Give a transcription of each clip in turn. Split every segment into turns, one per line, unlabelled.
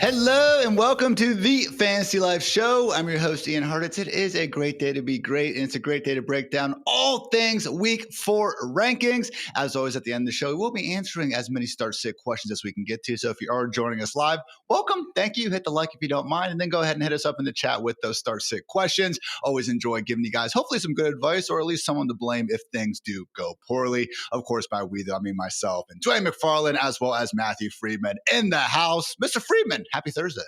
Hello and welcome to the Fantasy Life Show. I'm your host, Ian Hartitz. It is a great day to be great, and it's a great day to break down all things Week 4 rankings. As always, at the end of the show, we'll be answering as many start-sit questions as we can get to. So if you are joining us live, welcome. Thank you. Hit the like if you don't mind, and then go ahead and hit us up in the chat with those start-sit questions. Always enjoy giving you guys hopefully some good advice, or at least someone to blame if things do go poorly. Of course, by we, though, I mean myself and Dwain McFarland, as well as Matthew Freedman in the house. Mr. Freedman, happy Thursday.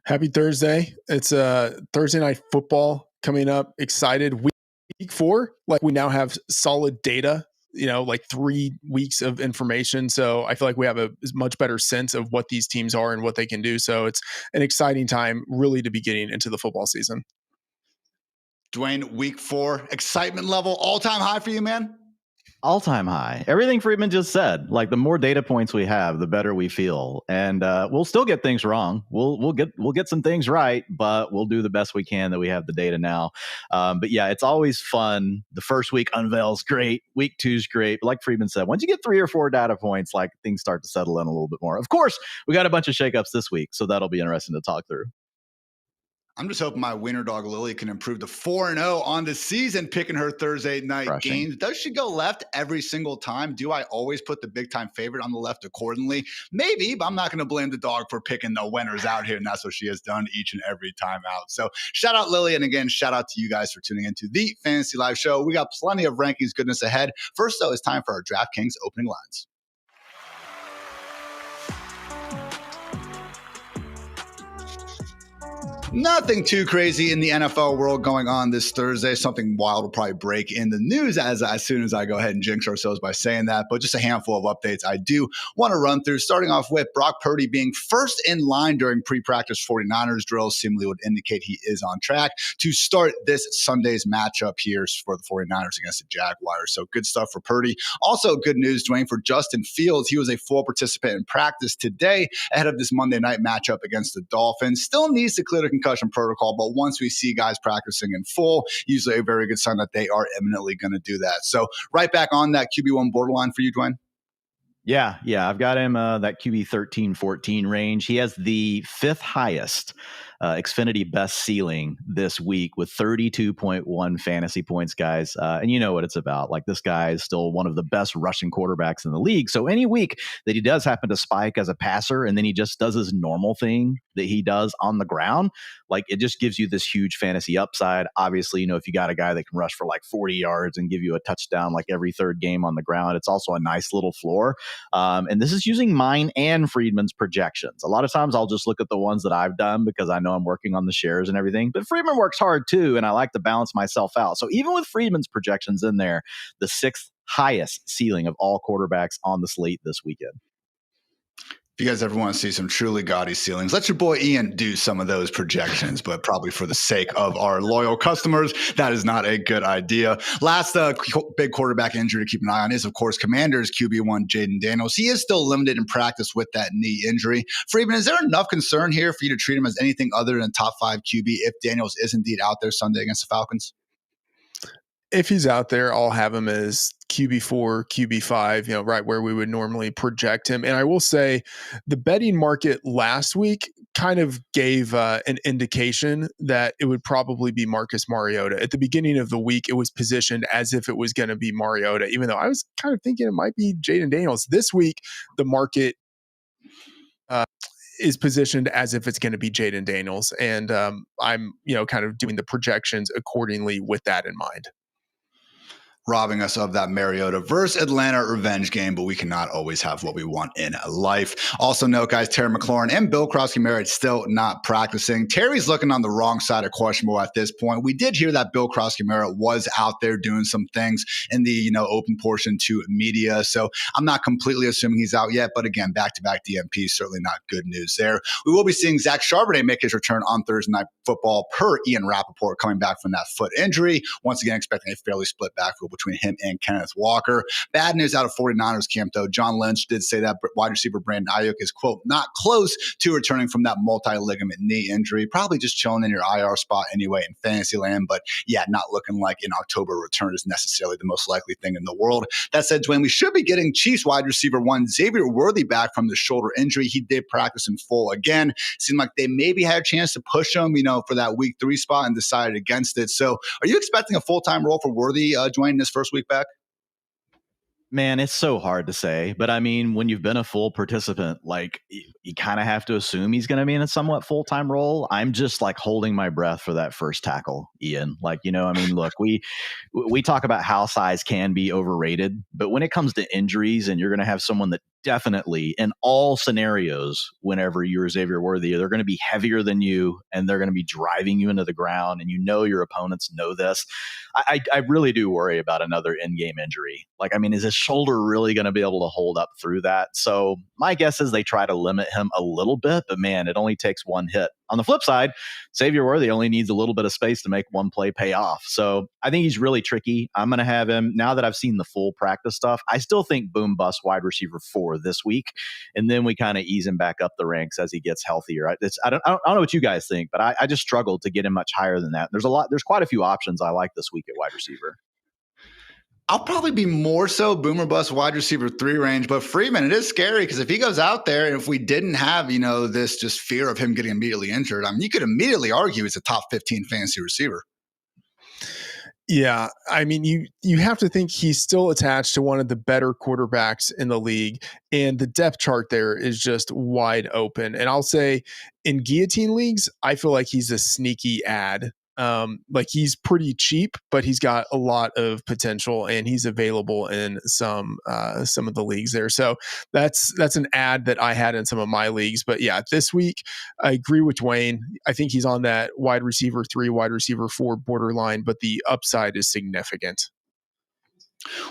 Happy Thursday. It's Thursday night football coming up. Excited. Week 4, like we now have solid data, like 3 weeks of information. So I feel like we have a much better sense of what these teams are and what they can do. So it's an exciting time really to be getting into the football season.
Dwain, Week 4, excitement level, all-time high for you, man?
All-time high. Everything Freedman just said. Like, the more data points we have, the better we feel. And we'll still get things wrong. We'll get some things right, but we'll do the best we can that we have the data now. But yeah, it's always fun. The first week unveils great. Week 2 is great. But like Freedman said, once you get 3 or 4 data points, like, things start to settle in a little bit more. Of course, we got a bunch of shakeups this week, so that'll be interesting to talk through.
I'm just hoping my winner dog Lily can improve to 4-0 on the season, picking her Thursday night games. Does she go left every single time? Do I always put the big time favorite on the left accordingly? Maybe, but I'm not going to blame the dog for picking the winners out here, and that's what she has done each and every time out. So shout out Lily, and again, shout out to you guys for tuning into the Fantasy Live Show. We got plenty of rankings goodness ahead. First, though, it's time for our DraftKings opening lines. Nothing too crazy in the NFL world going on this Thursday. Something wild will probably break in the news as soon as I go ahead and jinx ourselves by saying that. But just a handful of updates I do want to run through. Starting off with Brock Purdy being first in line during pre-practice 49ers drills seemingly would indicate he is on track to start this Sunday's matchup here for the 49ers against the Jaguars. So good stuff for Purdy. Also good news, Dwain, for Justin Fields. He was a full participant in practice today ahead of this Monday night matchup against the Dolphins. Still needs to clear the concussion protocol, but once we see guys practicing in full, usually a very good sign that they are imminently going to do that. So right back on that QB1 borderline for you, Dwain.
Yeah, I've got him that QB 13-14 range. He has the 5th highest Xfinity best ceiling this week with 32.1 fantasy points, guys. And you know what it's about. Like, this guy is still one of the best rushing quarterbacks in the league. So any week that he does happen to spike as a passer and then he just does his normal thing that he does on the ground, like, it just gives you this huge fantasy upside. Obviously, if you got a guy that can rush for like 40 yards and give you a touchdown like every third game on the ground, it's also a nice little floor. And this is using mine and Freedman's projections. A lot of times I'll just look at the ones that I've done because I know I'm working on the shares and everything, but Freedman works hard too, and I like to balance myself out. So even with Freedman's projections in there, the 6th highest ceiling of all quarterbacks on the slate this weekend.
If you guys ever want to see some truly gaudy ceilings, let your boy Ian do some of those projections, but probably for the sake of our loyal customers, that is not a good idea. Last big quarterback injury to keep an eye on is, of course, Commanders QB1 Jaden Daniels. He is still limited in practice with that knee injury. Freeman, is there enough concern here for you to treat him as anything other than top 5 QB if Daniels is indeed out there Sunday against the Falcons?
If he's out there, I'll have him as QB4, QB5, right where we would normally project him. And I will say the betting market last week kind of gave an indication that it would probably be Marcus Mariota. At the beginning of the week, it was positioned as if it was going to be Mariota, even though I was kind of thinking it might be Jaden Daniels. This week, the market is positioned as if it's going to be Jaden Daniels. And I'm, kind of doing the projections accordingly with that in mind.
Robbing us of that Mariota versus Atlanta revenge game, but we cannot always have what we want in life. Also note, guys, Terry McLaurin and Bill Crosby-Merritt still not practicing. Terry's looking on the wrong side of questionable at this point. We did hear that Bill Crosby-Merritt was out there doing some things in the open portion to media, so I'm not completely assuming he's out yet, but again, back-to-back DMP, certainly not good news there. We will be seeing Zach Charbonnet make his return on Thursday Night Football per Ian Rappaport coming back from that foot injury. Once again, expecting a fairly split backfield between him and Kenneth Walker. Bad news out of 49ers camp, though. John Lynch did say that wide receiver Brandon Ayuk is, quote, not close to returning from that multi-ligament knee injury. Probably just chilling in your IR spot anyway in fantasy land. But yeah, not looking like an October return is necessarily the most likely thing in the world. That said, Dwain, we should be getting Chiefs wide receiver one Xavier Worthy back from the shoulder injury. He did practice in full again. Seemed like they maybe had a chance to push him, for that week 3 spot and decided against it. So are you expecting a full-time role for Worthy, Dwain, in his first week back?
Man, it's so hard to say. But I mean, when you've been a full participant, like you kind of have to assume he's going to be in a somewhat full-time role. I'm just like holding my breath for that first tackle, Ian. Look, we talk about how size can be overrated, but when it comes to injuries and you're going to have someone that definitely in all scenarios, whenever you're Xavier Worthy, they're going to be heavier than you and they're going to be driving you into the ground. And your opponents know this. I really do worry about another in-game injury. Is his shoulder really going to be able to hold up through that? So my guess is they try to limit him a little bit, but man, it only takes one hit. On the flip side, Xavier Worthy only needs a little bit of space to make one play pay off. So I think he's really tricky. I'm going to have him, now that I've seen the full practice stuff, I still think boom bust wide receiver 4 this week. And then we kind of ease him back up the ranks as he gets healthier. I don't know what you guys think, but I just struggled to get him much higher than that. There's quite a few options I like this week at wide receiver.
I'll probably be more so boomer bust wide receiver 3 range, but Freedman, it is scary because if he goes out there and if we didn't have, this just fear of him getting immediately injured, you could immediately argue he's a top 15 fantasy receiver.
Yeah, you have to think he's still attached to one of the better quarterbacks in the league, and the depth chart there is just wide open. And I'll say in guillotine leagues, I feel like he's a sneaky ad. He's pretty cheap, but he's got a lot of potential and he's available in some of the leagues there. So that's an ad that I had in some of my leagues. But yeah, this week I agree with Dwain. I think he's on that wide receiver 3, wide receiver 4 borderline, but the upside is significant.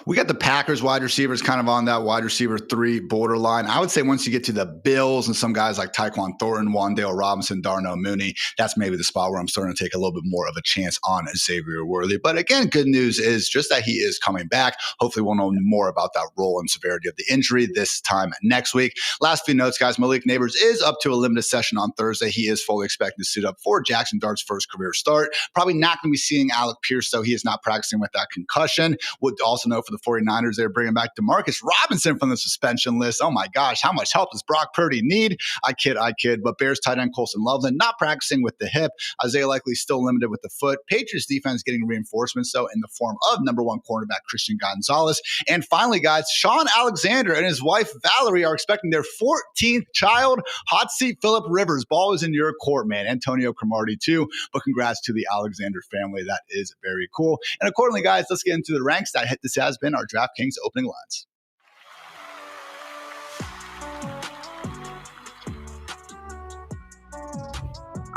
We got the Packers wide receivers kind of on that wide receiver 3 borderline. I would say once you get to the Bills and some guys like Tyquan Thornton, Wan'Dale Robinson, Darnell Mooney, that's maybe the spot where I'm starting to take a little bit more of a chance on Xavier Worthy. But again, good news is just that he is coming back. Hopefully we'll know more about that role and severity of the injury this time next week. Last few notes, guys. Malik Neighbors is up to a limited session on Thursday. He is fully expected to suit up for Jaxson Dart's first career start. Probably not going to be seeing Alec Pierce, though. He is not practicing with that concussion. Would also know for the 49ers, they're bringing back Demarcus Robinson from the suspension list. Oh my gosh, how much help does Brock Purdy need? I kid. But Bears tight end Colson Loveland not practicing with the hip. Isaiah Likely still limited with the foot. Patriots defense getting reinforcements, though, in the form of number 1 cornerback Christian Gonzalez. And finally, guys, Sean Alexander and his wife Valerie are expecting their 14th child. Hot seat Phillip Rivers. Ball is in your court, man. Antonio Cromartie too. But congrats to the Alexander family. That is very cool. And accordingly, guys, let's get into the ranks. This has been our DraftKings opening lines.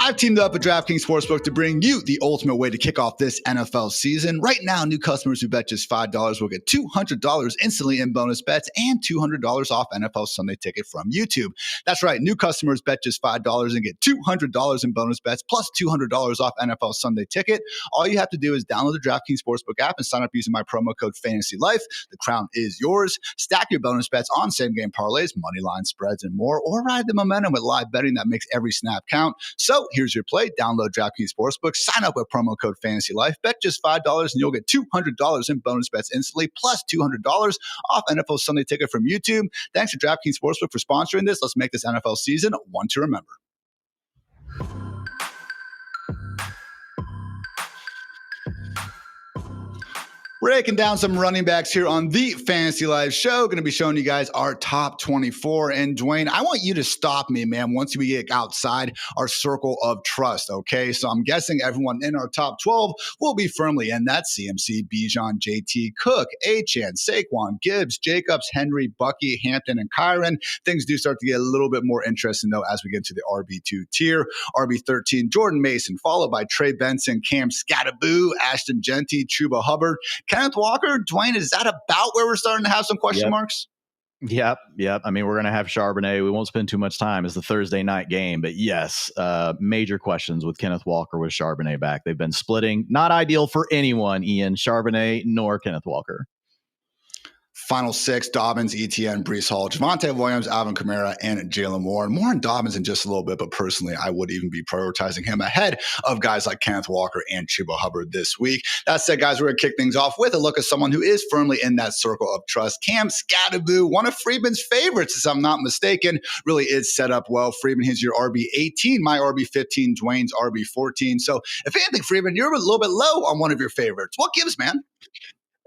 I've teamed up with DraftKings Sportsbook to bring you the ultimate way to kick off this NFL season. Right now, new customers who bet just $5 will get $200 instantly in bonus bets and $200 off NFL Sunday Ticket from YouTube. That's right. New customers bet just $5 and get $200 in bonus bets plus $200 off NFL Sunday Ticket. All you have to do is download the DraftKings Sportsbook app and sign up using my promo code FANTASYLIFE. The crown is yours. Stack your bonus bets on same-game parlays, money line spreads, and more, or ride the momentum with live betting that makes every snap count. So here's your play. Download DraftKings Sportsbook. Sign up with promo code FANTASYLIFE. Bet just $5 and you'll get $200 in bonus bets instantly, plus $200 off NFL Sunday Ticket from YouTube. Thanks to DraftKings Sportsbook for sponsoring this. Let's make this NFL season one to remember. Breaking down some running backs here on the Fantasy Live show. Going to be showing you guys our top 24. And Dwain, I want you to stop me, man, once we get outside our circle of trust, okay? So I'm guessing everyone in our top 12 will be firmly in that. CMC, Bijan, JT, Cook, Achane, Saquon, Gibbs, Jacobs, Henry, Bucky, Hampton, and Kyron. Things do start to get a little bit more interesting, though, as we get to the RB2 tier. RB13, Jordan Mason, followed by Trey Benson, Cam Skattebo, Ashton Genty, Chuba Hubbard, Kenneth Walker. Dwain, is that about where we're starting to have some question marks?
Yep. I mean, we're going to have Charbonnet. We won't spend too much time. It's the Thursday night game. But yes, major questions with Kenneth Walker with Charbonnet back. They've been splitting. Not ideal for anyone, Ian, Charbonnet nor Kenneth Walker.
Final six: Dobbins, ETN, Breece Hall, Javonte Williams, Alvin Kamara, and Jalen Warren. More on Dobbins in just a little bit, but personally, I would even be prioritizing him ahead of guys like Kenneth Walker and Chuba Hubbard this week. That said, guys, we're going to kick things off with a look at someone who is firmly in that circle of trust. Cam Skattebo, one of Freedman's favorites, if I'm not mistaken, really is set up well. Freedman, he's your RB18, my RB15, Dwain's RB14. So if anything, Freedman, you're a little bit low on one of your favorites. What gives, man?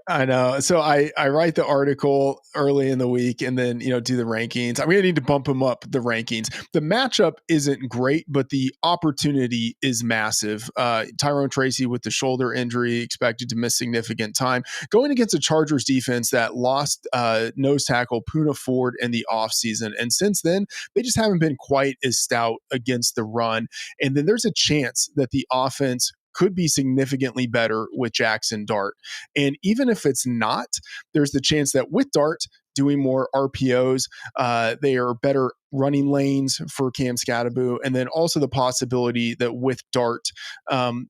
I know. So I write the article early in the week and then, do the rankings. I'm going to need to bump them up, the rankings. The matchup isn't great, but the opportunity is massive. Tyrone Tracy with the shoulder injury expected to miss significant time. Going against a Chargers defense that lost nose tackle Poona Ford in the offseason. And since then, they just haven't been quite as stout against the run. And then there's a chance that the offense could be significantly better with Jaxson Dart. And even if it's not, there's the chance that with Dart doing more RPOs, they are better running lanes for Cam Skattebo, and then also the possibility that with Dart,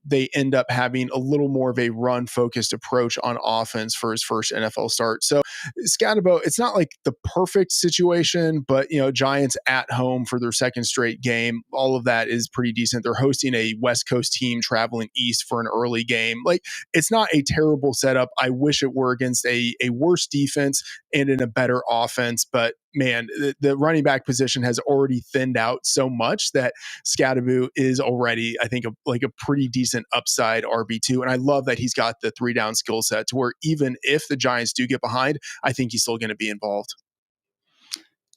they end up having a little more of a run-focused approach on offense for his first NFL start. So Skattebo, it's not like the perfect situation, but Giants at home for their second straight game, all of that is pretty decent. They're hosting a West Coast team traveling east for an early game. Like, it's not a terrible setup. I wish it were against a worse defense and in a better offense, but man, the running back position has already thinned out so much that Skattebo is already, I think, a pretty decent upside RB2. And I love that he's got the 3-down skill set to where even if the Giants do get behind, I think he's still going to be involved.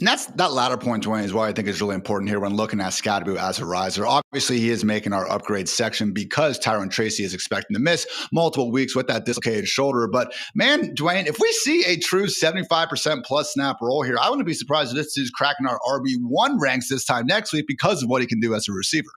And that latter point, Dwain, is why I think is really important here when looking at Skattebo as a riser. Obviously, he is making our upgrade section because Tyrone Tracy is expecting to miss multiple weeks with that dislocated shoulder. But man, Dwain, if we see a true 75% plus snap roll here, I wouldn't be surprised if this dude's cracking our RB1 ranks this time next week because of what he can do as a receiver.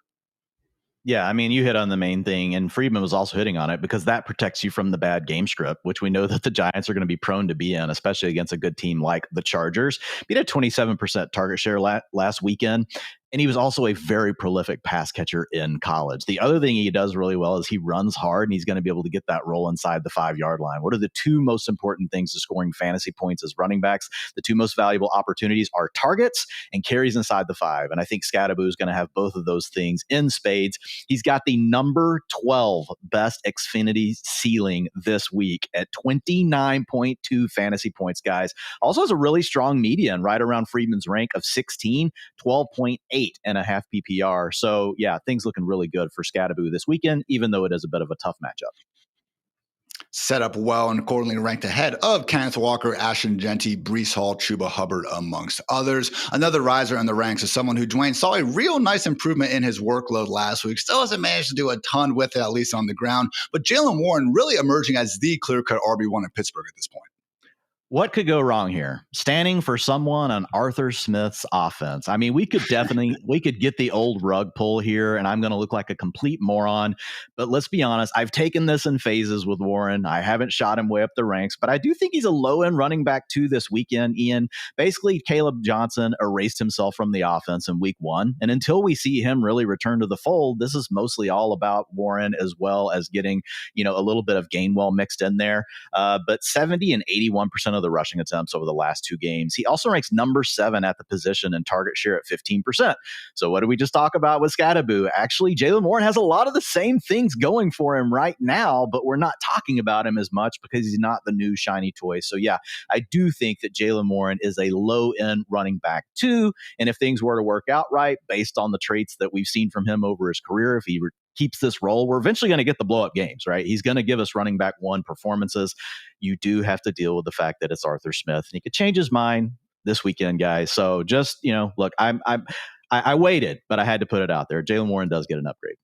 Yeah, I mean, you hit on the main thing, and Freedman was also hitting on it because that protects you from the bad game script, which we know that the Giants are going to be prone to be in, especially against a good team like the Chargers. He had a 27% target share last weekend. And he was also a very prolific pass catcher in college. The other thing he does really well is he runs hard, and he's going to be able to get that roll inside the 5-yard line. What are the two most important things to scoring fantasy points as running backs? The two most valuable opportunities are targets and carries inside the 5. And I think Skattebo is going to have both of those things in spades. He's got the number 12 best Xfinity ceiling this week at 29.2 fantasy points, guys. Also has a really strong median right around Freedman's rank of 16, 12.8. And a half PPR. So yeah, things looking really good for Skattebo this weekend, even though it is a bit of a tough matchup.
Set up well and accordingly ranked ahead of Kenneth Walker, Ashton Genty, Breece Hall, Chuba Hubbard, amongst others. Another riser in the ranks is someone who Dwain saw a real nice improvement in his workload last week. Still hasn't managed to do a ton with it, at least on the ground. But Jalen Warren really emerging as the clear-cut RB1 in Pittsburgh at this point.
What could go wrong here? Standing for someone on Arthur Smith's offense. I mean, we could get the old rug pull here, and I'm going to look like a complete moron. But let's be honest, I've taken this in phases with Warren. I haven't shot him way up the ranks, but I do think he's a low-end running back too this weekend, Ian. Basically, Caleb Johnson erased himself from the offense in week 1. And until we see him really return to the fold, this is mostly all about Warren as well as getting, a little bit of Gainwell mixed in there. But 70 and 81% of the rushing attempts over the last 2 games. He also ranks number 7 at the position and target share at 15%. So what did we just talk about with Skattebo? Actually, Jalen Warren has a lot of the same things going for him right now, but we're not talking about him as much because he's not the new shiny toy. So yeah, I do think that Jalen Warren is a low-end running back too. And if things were to work out right, based on the traits that we've seen from him over his career, if he keeps this role, we're eventually going to get the blow-up games, right? He's going to give us running back 1 performances. You do have to deal with the fact that it's Arthur Smith, and he could change his mind this weekend, guys. So just, look, I waited, but I had to put it out there. Jalen Warren does get an upgrade.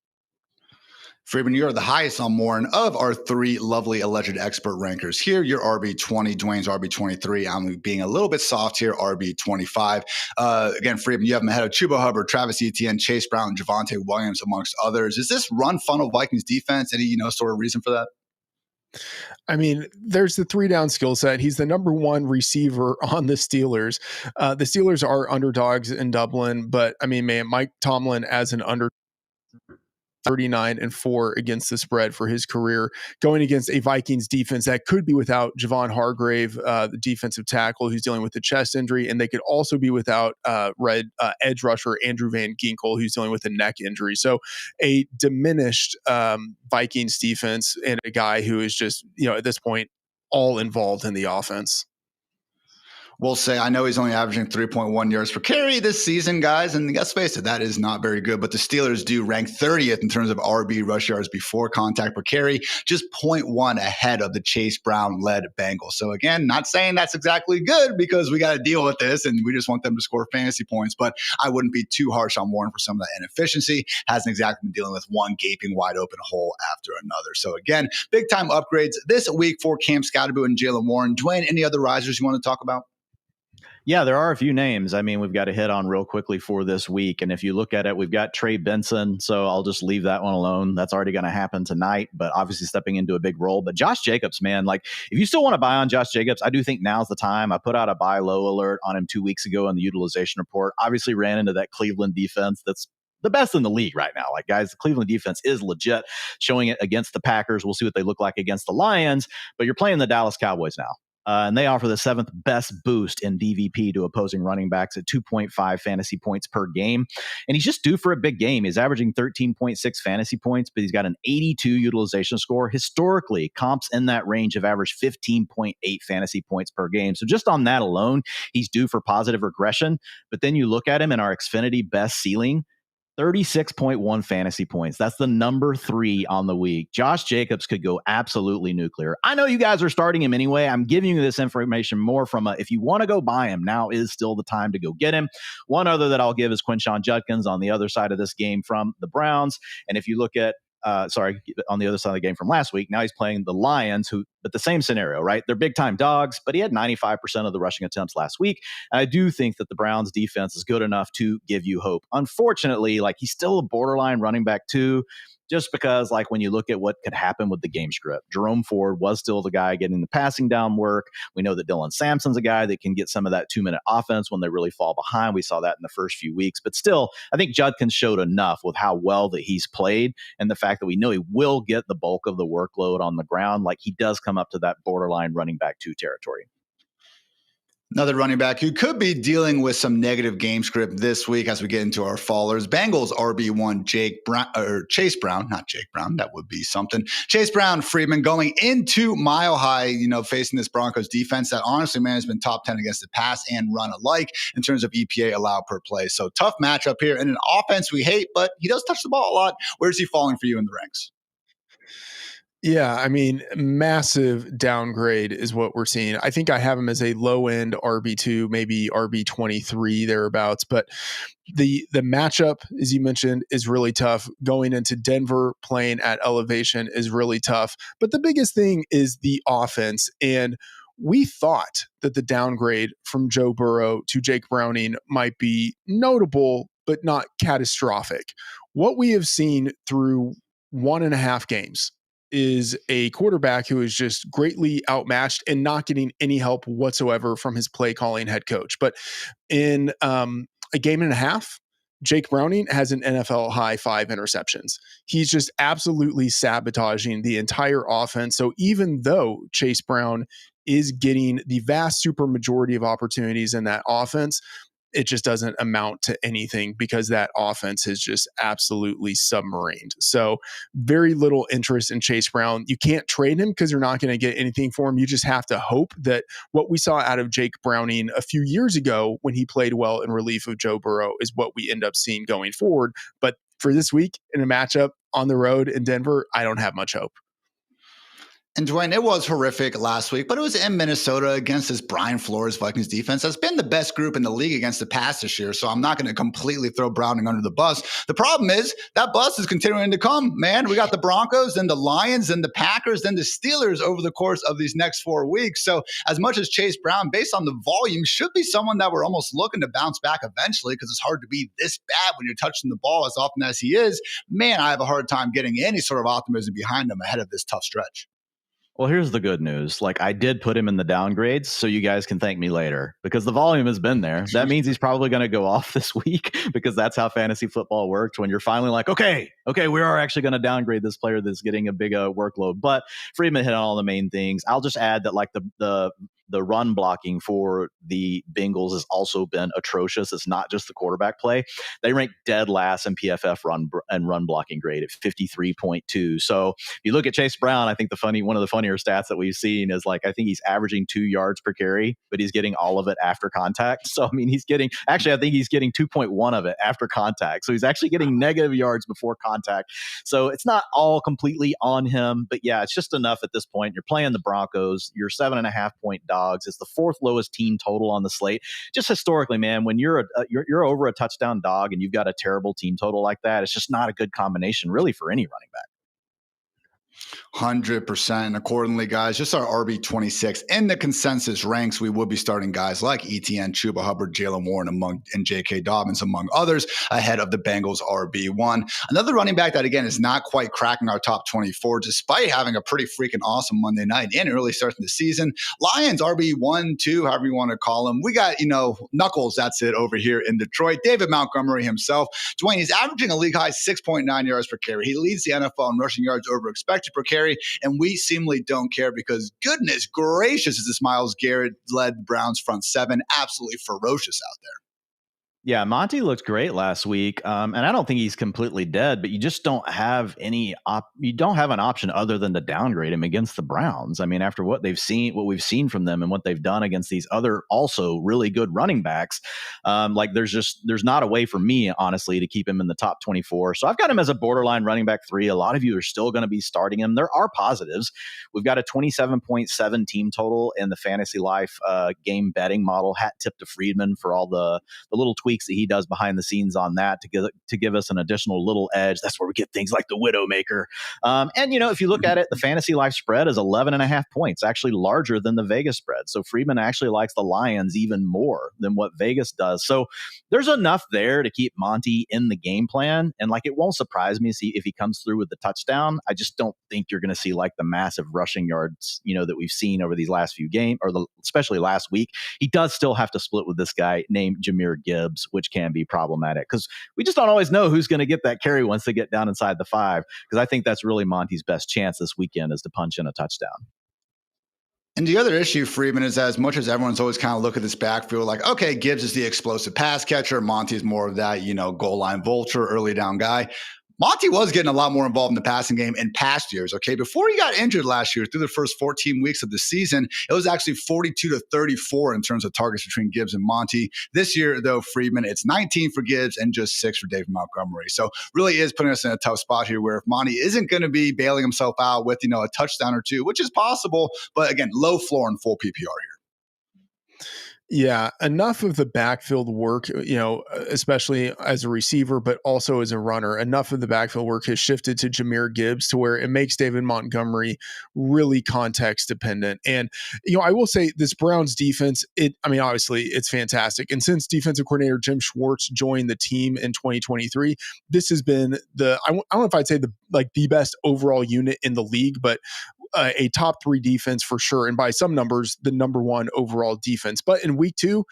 Freedman, you're the highest on Warren of our 3 lovely alleged expert rankers here. You're RB20, Dwain's RB23. I'm being a little bit soft here, RB25. Again, Freedman, you have him ahead of Chuba Hubbard, Travis Etienne, Chase Brown, and Javonte Williams, amongst others. Is this run funnel Vikings defense? Any, sort of reason for that?
I mean, there's the 3-down skill set. He's the number one receiver on the Steelers. The Steelers are underdogs in Dublin, but I mean, man, Mike Tomlin as an under 39-4 against the spread for his career, going against a Vikings defense that could be without Javon Hargrave, the defensive tackle who's dealing with a chest injury, and they could also be without edge rusher Andrew Van Ginkel, who's dealing with a neck injury. So a diminished Vikings defense and a guy who is just, at this point, all involved in the offense.
We'll say, I know he's only averaging 3.1 yards per carry this season, guys, and let's face it, that is not very good. But the Steelers do rank 30th in terms of RB rush yards before contact per carry, just 0.1 ahead of the Chase Brown-led Bengals. So again, not saying that's exactly good because we got to deal with this and we just want them to score fantasy points, but I wouldn't be too harsh on Warren for some of that inefficiency. Hasn't exactly been dealing with one gaping wide open hole after another. So again, big time upgrades this week for Cam Skattebo and Jaylen Warren. Dwain, any other risers you want to talk about?
Yeah, there are a few names. I mean, we've got to hit on real quickly for this week. And if you look at it, we've got Trey Benson. So I'll just leave that one alone. That's already going to happen tonight, but obviously stepping into a big role. But Josh Jacobs, man, like if you still want to buy on Josh Jacobs, I do think now's the time. I put out a buy low alert on him 2 weeks ago in the utilization report. Obviously ran into that Cleveland defense that's the best in the league right now. Like, guys, the Cleveland defense is legit, showing it against the Packers. We'll see what they look like against the Lions, but you're playing the Dallas Cowboys now. And they offer the 7th best boost in DVP to opposing running backs at 2.5 fantasy points per game. And he's just due for a big game. He's averaging 13.6 fantasy points, but he's got an 82 utilization score. Historically, comps in that range have averaged 15.8 fantasy points per game. So just on that alone, he's due for positive regression. But then you look at him in our Xfinity best ceiling, 36.1 fantasy points. That's the number 3 on the week. Josh Jacobs could go absolutely nuclear. I know you guys are starting him anyway. I'm giving you this information more from if you want to go buy him, now is still the time to go get him. One other that I'll give is Quinshon Judkins on the other side of this game from the Browns. And if you look at on the other side of the game from last week. Now he's playing the Lions, but the same scenario, right? They're big time dogs, but he had 95% of the rushing attempts last week. And I do think that the Browns defense is good enough to give you hope. Unfortunately, like he's still a borderline running back too, just because like when you look at what could happen with the game script, Jerome Ford was still the guy getting the passing down work. We know that Dylan Sampson's a guy that can get some of that 2-minute offense when they really fall behind. We saw that in the first few weeks, but still, I think Judkins showed enough with how well that he's played and the fact that we know he will get the bulk of the workload on the ground. Like he does come up to that borderline running back 2 territory.
Another running back who could be dealing with some negative game script this week as we get into our fallers. Bengals RB1 Chase Brown, not Jake Brown. That would be something. Chase Brown, Freedman going into Mile High, facing this Broncos defense that honestly, man, has been top 10 against the pass and run alike in terms of EPA allowed per play. So tough matchup here and an offense we hate, but he does touch the ball a lot. Where's he falling for you in the ranks?
Yeah, I mean, massive downgrade is what we're seeing. I think I have him as a low-end RB2, maybe RB23 thereabouts. But the matchup, as you mentioned, is really tough. Going into Denver, playing at elevation is really tough. But the biggest thing is the offense. And we thought that the downgrade from Joe Burrow to Jake Browning might be notable, but not catastrophic. What we have seen through 1.5 games is a quarterback who is just greatly outmatched and not getting any help whatsoever from his play calling head coach. But in a game and a half, Jake Browning has an NFL high 5 interceptions. He's just absolutely sabotaging the entire offense. So even though Chase Brown is getting the vast super majority of opportunities in that offense, it just doesn't amount to anything because that offense is just absolutely submarined. So very little interest in Chase Brown. You can't trade him because you're not going to get anything for him. You just have to hope that what we saw out of Jake Browning a few years ago when he played well in relief of Joe Burrow is what we end up seeing going forward. But for this week in a matchup on the road in Denver, I don't have much hope.
And Dwain, it was horrific last week, but it was in Minnesota against this Brian Flores Vikings defense that's been the best group in the league against the pass this year. So I'm not going to completely throw Browning under the bus. The problem is that bus is continuing to come, man. We got the Broncos and the Lions and the Packers and the Steelers over the course of these next 4 weeks. So as much as Chase Brown, based on the volume, should be someone that we're almost looking to bounce back eventually because it's hard to be this bad when you're touching the ball as often as he is. Man, I have a hard time getting any sort of optimism behind him ahead of this tough stretch.
Well, here's the good news. Like, I did put him in the downgrades, so you guys can thank me later because the volume has been there. That means he's probably going to go off this week because that's how fantasy football works. When you're finally like, okay, we are actually going to downgrade this player that's getting a big workload. But Freedman hit on all the main things. I'll just add that like the run blocking for the Bengals has also been atrocious. It's not just the quarterback play. They rank dead last in PFF run blocking grade at 53.2. So if you look at Chase Brown, I think one of the funnier stats that we've seen is like, I think he's averaging 2 yards per carry, but he's getting all of it after contact. So, I mean, I think he's getting 2.1 of it after contact. So he's actually getting negative yards before contact. So it's not all completely on him, but yeah, it's just enough at this point. You're playing the Broncos. You're 7.5 point dogs. It's the 4th lowest team total on the slate. Just historically, man, when you're over a touchdown dog and you've got a terrible team total like that, it's just not a good combination really for any running back.
100%. Accordingly, guys, just our RB26 in the consensus ranks, we will be starting guys like ETN, Chuba Hubbard, Jalen Warren, and J.K. Dobbins, among others, ahead of the Bengals RB1. Another running back that, again, is not quite cracking our top 24, despite having a pretty freaking awesome Monday night and early start to the season. Lions RB1, 2, however you want to call him. We got, Knuckles, that's it, over here in Detroit. David Montgomery himself. Dwain, he's averaging a league high 6.9 yards per carry. He leads the NFL in rushing yards over expected per carry, and we seemingly don't care because goodness gracious is this Myles Garrett-led Browns front seven absolutely ferocious out there.
Yeah, Monty looked great last week, and I don't think he's completely dead, but you just don't have an option other than to downgrade him against the Browns. I mean, after what we've seen from them and what they've done against these other also really good running backs, there's not a way for me, honestly, to keep him in the top 24. So I've got him as a borderline running back 3. A lot of you are still going to be starting him. There are positives. We've got a 27.7 team total in the Fantasy Life game betting model. Hat tip to Freedman for all the little tweaks that he does behind the scenes on that to give us an additional little edge. That's where we get things like the Widowmaker. And if you look at it, the Fantasy Life spread is 11.5 points, actually larger than the Vegas spread. So Freedman actually likes the Lions even more than what Vegas does. So there's enough there to keep Monty in the game plan. And it won't surprise me if he comes through with the touchdown. I just don't think you're going to see the massive rushing yards, that we've seen over these last few games, especially last week. He does still have to split with this guy named Jahmyr Gibbs, which can be problematic because we just don't always know who's going to get that carry once they get down inside the 5. Because I think that's really Monty's best chance this weekend is to punch in a touchdown.
And the other issue, Freeman, is as much as everyone's always kind of look at this backfield like, okay, Gibbs is the explosive pass catcher. Monty is more of that, goal line vulture, early down guy. Monty was getting a lot more involved in the passing game in past years, okay? Before he got injured last year, through the first 14 weeks of the season, it was actually 42-34 in terms of targets between Gibbs and Monty. This year, though, Freedman, it's 19 for Gibbs and just 6 for David Montgomery. So really is putting us in a tough spot here where if Monty isn't going to be bailing himself out with, a touchdown or 2, which is possible, but again, low floor and full PPR here.
Yeah, enough of the backfield work, especially as a receiver, but also as a runner, enough of the backfield work has shifted to Jahmyr Gibbs to where it makes David Montgomery really context dependent. And, I will say this Browns defense, obviously it's fantastic. And since defensive coordinator Jim Schwartz joined the team in 2023, this has been I don't know if I'd say the best overall unit in the league, but a top 3 defense for sure. And by some numbers, the number 1 overall defense. But in week 2,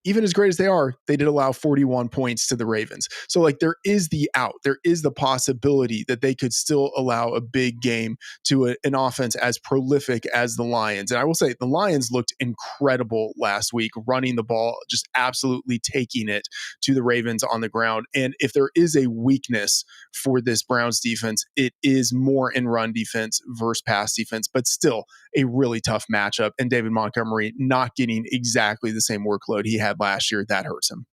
even as great as they are, they did allow 41 points to the Ravens. So there is the out. There is the possibility that they could still allow a big game to an offense as prolific as the Lions. And I will say the Lions looked incredible last week, running the ball, just absolutely taking it to the Ravens on the ground. And if there is a weakness for this Browns defense, it is more in run defense versus pass defense, but still a really tough matchup. And David Montgomery not getting exactly the same workload he had last year, that hurts him.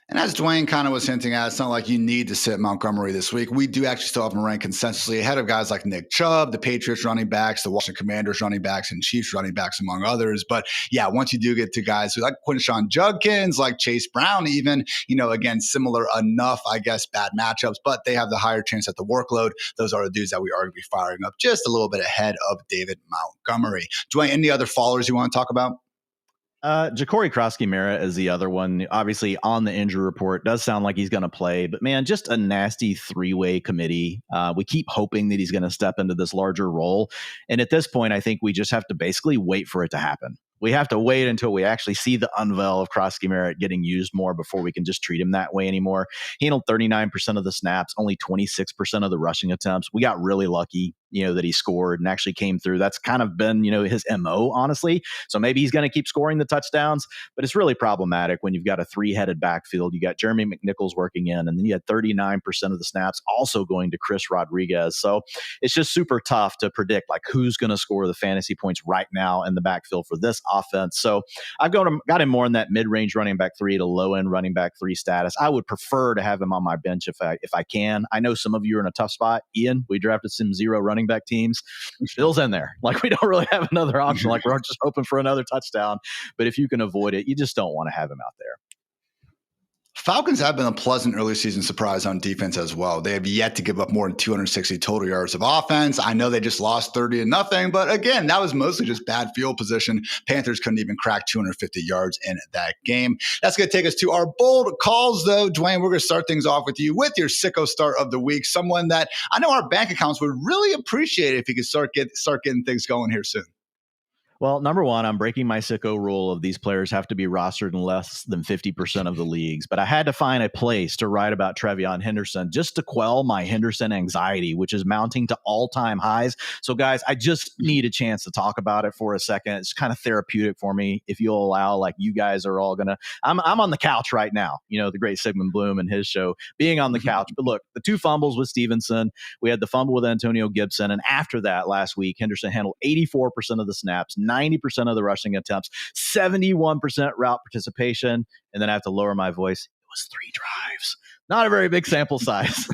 And as Dwain kind of was hinting at, it's not like you need to sit Montgomery this week. We do actually still have him ranked consensusly ahead of guys like Nick Chubb, the Patriots running backs, the Washington Commanders running backs, and Chiefs running backs, among others. But yeah, once you do get to guys who like Quinshon Judkins, like Chase Brown even, again, similar enough, I guess, bad matchups, but they have the higher chance at the workload. Those are the dudes that we are going to be firing up just a little bit ahead of David Montgomery. Dwain, any other followers you want to talk about?
Ja'Cory Krosky-Merritt is the other one. Obviously, on the injury report, does sound like he's going to play. But, man, just a nasty three-way committee. We keep hoping that he's going to step into this larger role. And at this point, I think we just have to basically wait for it to happen. We have to wait until we actually see the unveil of Krosky-Merritt getting used more before we can just treat him that way anymore. He handled 39% of the snaps, only 26% of the rushing attempts. We got really lucky, that he scored and actually came through. That's kind of been, his MO, honestly. So maybe he's going to keep scoring the touchdowns, but it's really problematic when you've got a three-headed backfield. You got Jeremy McNichols working in, and then you had 39% of the snaps also going to Chris Rodriguez. So it's just super tough to predict who's going to score the fantasy points right now in the backfield for this offense. So I've got him more in that mid-range running back 3 to low-end running back 3 status. I would prefer to have him on my bench if I can. I know some of you are in a tough spot. Ian, we drafted some 0 running back teams. Bill's in there. We don't really have another option. We're just hoping for another touchdown. But if you can avoid it, you just don't want to have him out there.
Falcons have been a pleasant early season surprise on defense as well. They have yet to give up more than 260 total yards of offense. I know they just lost 30-0, but again, that was mostly just bad field position. Panthers couldn't even crack 250 yards in that game. That's going to take us to our bold calls, though. Dwain, we're going to start things off with you with your sicko start of the week. Someone that I know our bank accounts would really appreciate if you could start getting things going here soon.
Well, number one, I'm breaking my sicko rule of these players have to be rostered in less than 50% of the leagues. But I had to find a place to write about Trevion Henderson just to quell my Henderson anxiety, which is mounting to all-time highs. So, guys, I just need a chance to talk about it for a second. It's kind of therapeutic for me, if you'll allow. You guys are all going to – I'm on the couch right now, the great Sigmund Bloom and his show, being on the couch. But, look, the 2 fumbles with Stevenson. We had the fumble with Antonio Gibson. And after that last week, Henderson handled 84% of the snaps, 90% of the rushing attempts, 71% route participation. And then I have to lower my voice. It was 3 drives. Not a very big sample size.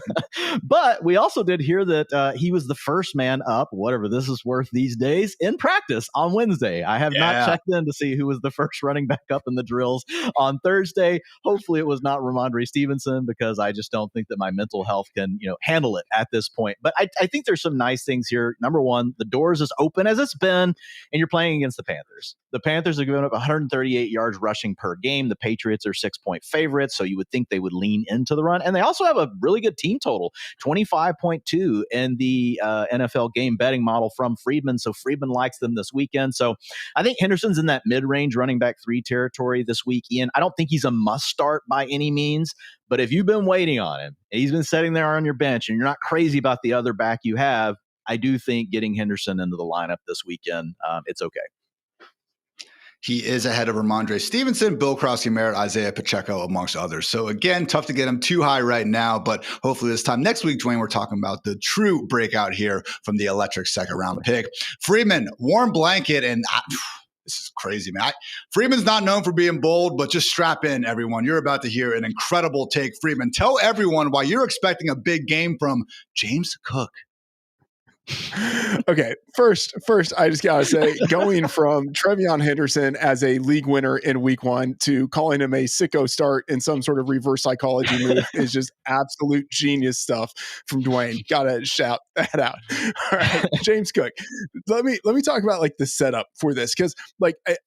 But we also did hear that he was the first man up, whatever this is worth these days, in practice on Wednesday. I have not checked in to see who was the first running back up in the drills on Thursday. Hopefully it was not Ramondre Stevenson, because I just don't think that my mental health can handle it at this point. But I think there's some nice things here. Number one, the door is as open as it's been, and you're playing against the Panthers. The Panthers are giving up 138 yards rushing per game. The Patriots are 6-point favorites, so you would think they would lean into the run. And they also have a really good team total, 25.2 in the NFL game betting model from Freedman. So Freedman likes them this weekend. So I think Henderson's in that mid-range running back 3 territory this week. Ian, I don't think he's a must start by any means, but if you've been waiting on him and he's been sitting there on your bench and you're not crazy about the other back you have, I do think getting Henderson into the lineup this weekend, it's okay.
He is ahead of Ramondre Stevenson, Bill Krosky-Merritt, Isaiah Pacheco, amongst others. So again, tough to get him too high right now, but hopefully this time next week, Dwain, we're talking about the true breakout here from the electric second round pick. Freedman, warm blanket, and this is crazy, man. Freedman's not known for being bold, but just strap in, everyone. You're about to hear an incredible take. Freedman, tell everyone why you're expecting a big game from James Cook.
Okay, first, I just gotta say, going from Trevion Henderson as a league winner in week 1 to calling him a sicko start in some sort of reverse psychology move is just absolute genius stuff from Dwain. Gotta shout that out. All right, James Cook. Let me talk about the setup for this, because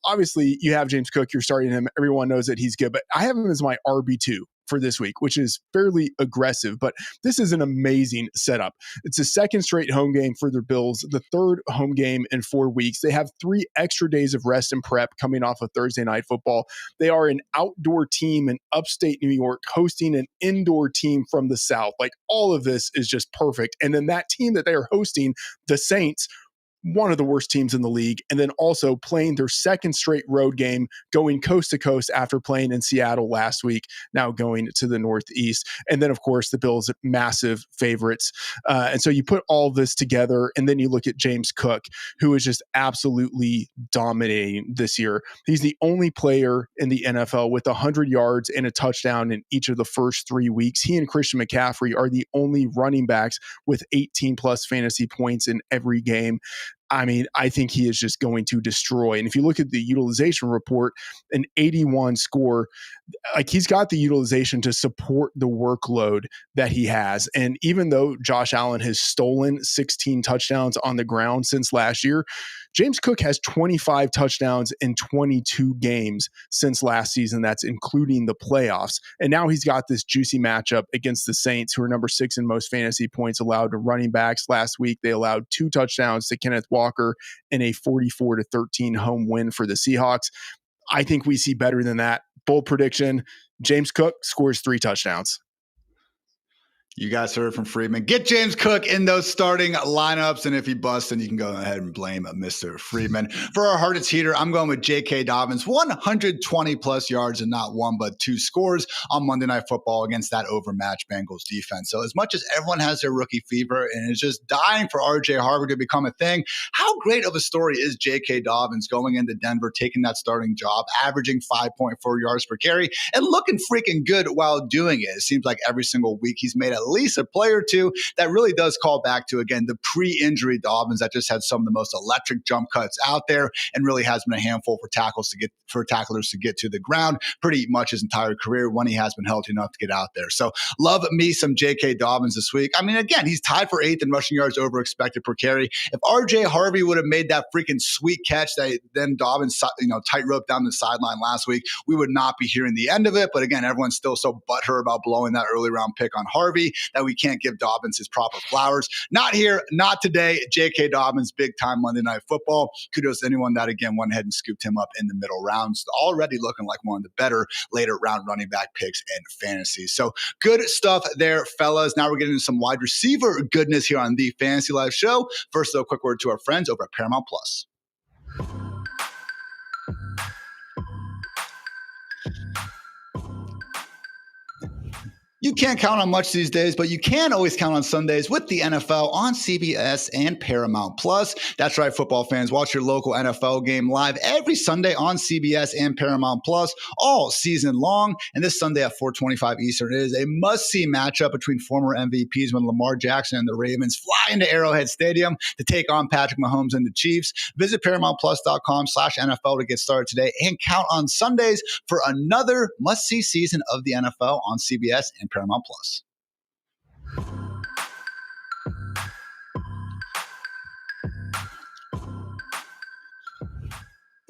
obviously you have James Cook, you're starting him. Everyone knows that he's good, but I have him as my RB2 for this week, which is fairly aggressive, but this is an amazing setup. It's a second straight home game for the Bills, the third home game in 4 weeks. They have 3 extra days of rest and prep coming off of Thursday Night Football. They are an outdoor team in upstate New York hosting an indoor team from the South. All of this is just perfect. And then that team that they are hosting, the Saints, one of the worst teams in the league, and then also playing their second straight road game, going coast to coast after playing in Seattle last week, now going to the Northeast. And then, of course, the Bills, massive favorites. And so you put all this together, and then you look at James Cook, who is just absolutely dominating this year. He's the only player in the NFL with 100 yards and a touchdown in each of the first 3 weeks. He and Christian McCaffrey are the only running backs with 18-plus fantasy points in every game. I mean, I think he is just going to destroy. And if you look at the utilization report, an 81 score, he's got the utilization to support the workload that he has. And even though Josh Allen has stolen 16 touchdowns on the ground since last year, James Cook has 25 touchdowns in 22 games since last season. That's including the playoffs. And now he's got this juicy matchup against the Saints, who are number 6 in most fantasy points allowed to running backs. Last week, they allowed 2 touchdowns to Kenneth Walker in a 44-13 home win for the Seahawks. I think we see better than that. Bold prediction, James Cook scores 3 touchdowns.
You guys heard from Freedman. Get James Cook in those starting lineups, and if he busts, then you can go ahead and blame Mr. Freedman. For our Hartitz heater, I'm going with J.K. Dobbins, 120-plus yards and not 1 but 2 scores on Monday Night Football against that overmatched Bengals defense. So as much as everyone has their rookie fever and is just dying for R.J. Harvey to become a thing, how great of a story is J.K. Dobbins going into Denver, taking that starting job, averaging 5.4 yards per carry, and looking freaking good while doing it? It seems like every single week he's made at least a play or two that really does call back to, again, the pre-injury Dobbins that just had some of the most electric jump cuts out there and really has been a handful for tacklers to get to the ground pretty much his entire career when he has been healthy enough to get out there. So love me some J.K. Dobbins this week. I mean, again, he's tied for 8th in rushing yards over expected per carry. If R.J. Harvey would have made that freaking sweet catch that then Dobbins, tightrope down the sideline last week, we would not be hearing the end of it. But again, everyone's still so butthurt about blowing that early round pick on Harvey that we can't give Dobbins his proper flowers. Not here, not today. J.K. Dobbins, big time Monday Night Football. Kudos to anyone that, again, went ahead and scooped him up in the middle rounds. Already looking like one of the better later round running back picks in fantasy. So good stuff there, fellas. Now we're getting into some wide receiver goodness here on the Fantasy Life Show. First, though, a quick word to our friends over at Paramount Plus. You can't count on much these days, but you can always count on Sundays with the NFL on CBS and Paramount Plus. That's right, football fans. Watch your local NFL game live every Sunday on CBS and Paramount Plus all season long. And this Sunday at 4:25 Eastern is a must-see matchup between former MVPs when Lamar Jackson and the Ravens fly into Arrowhead Stadium to take on Patrick Mahomes and the Chiefs. Visit ParamountPlus.com/NFL to get started today and count on Sundays for another must-see season of the NFL on CBS and Paramount Plus.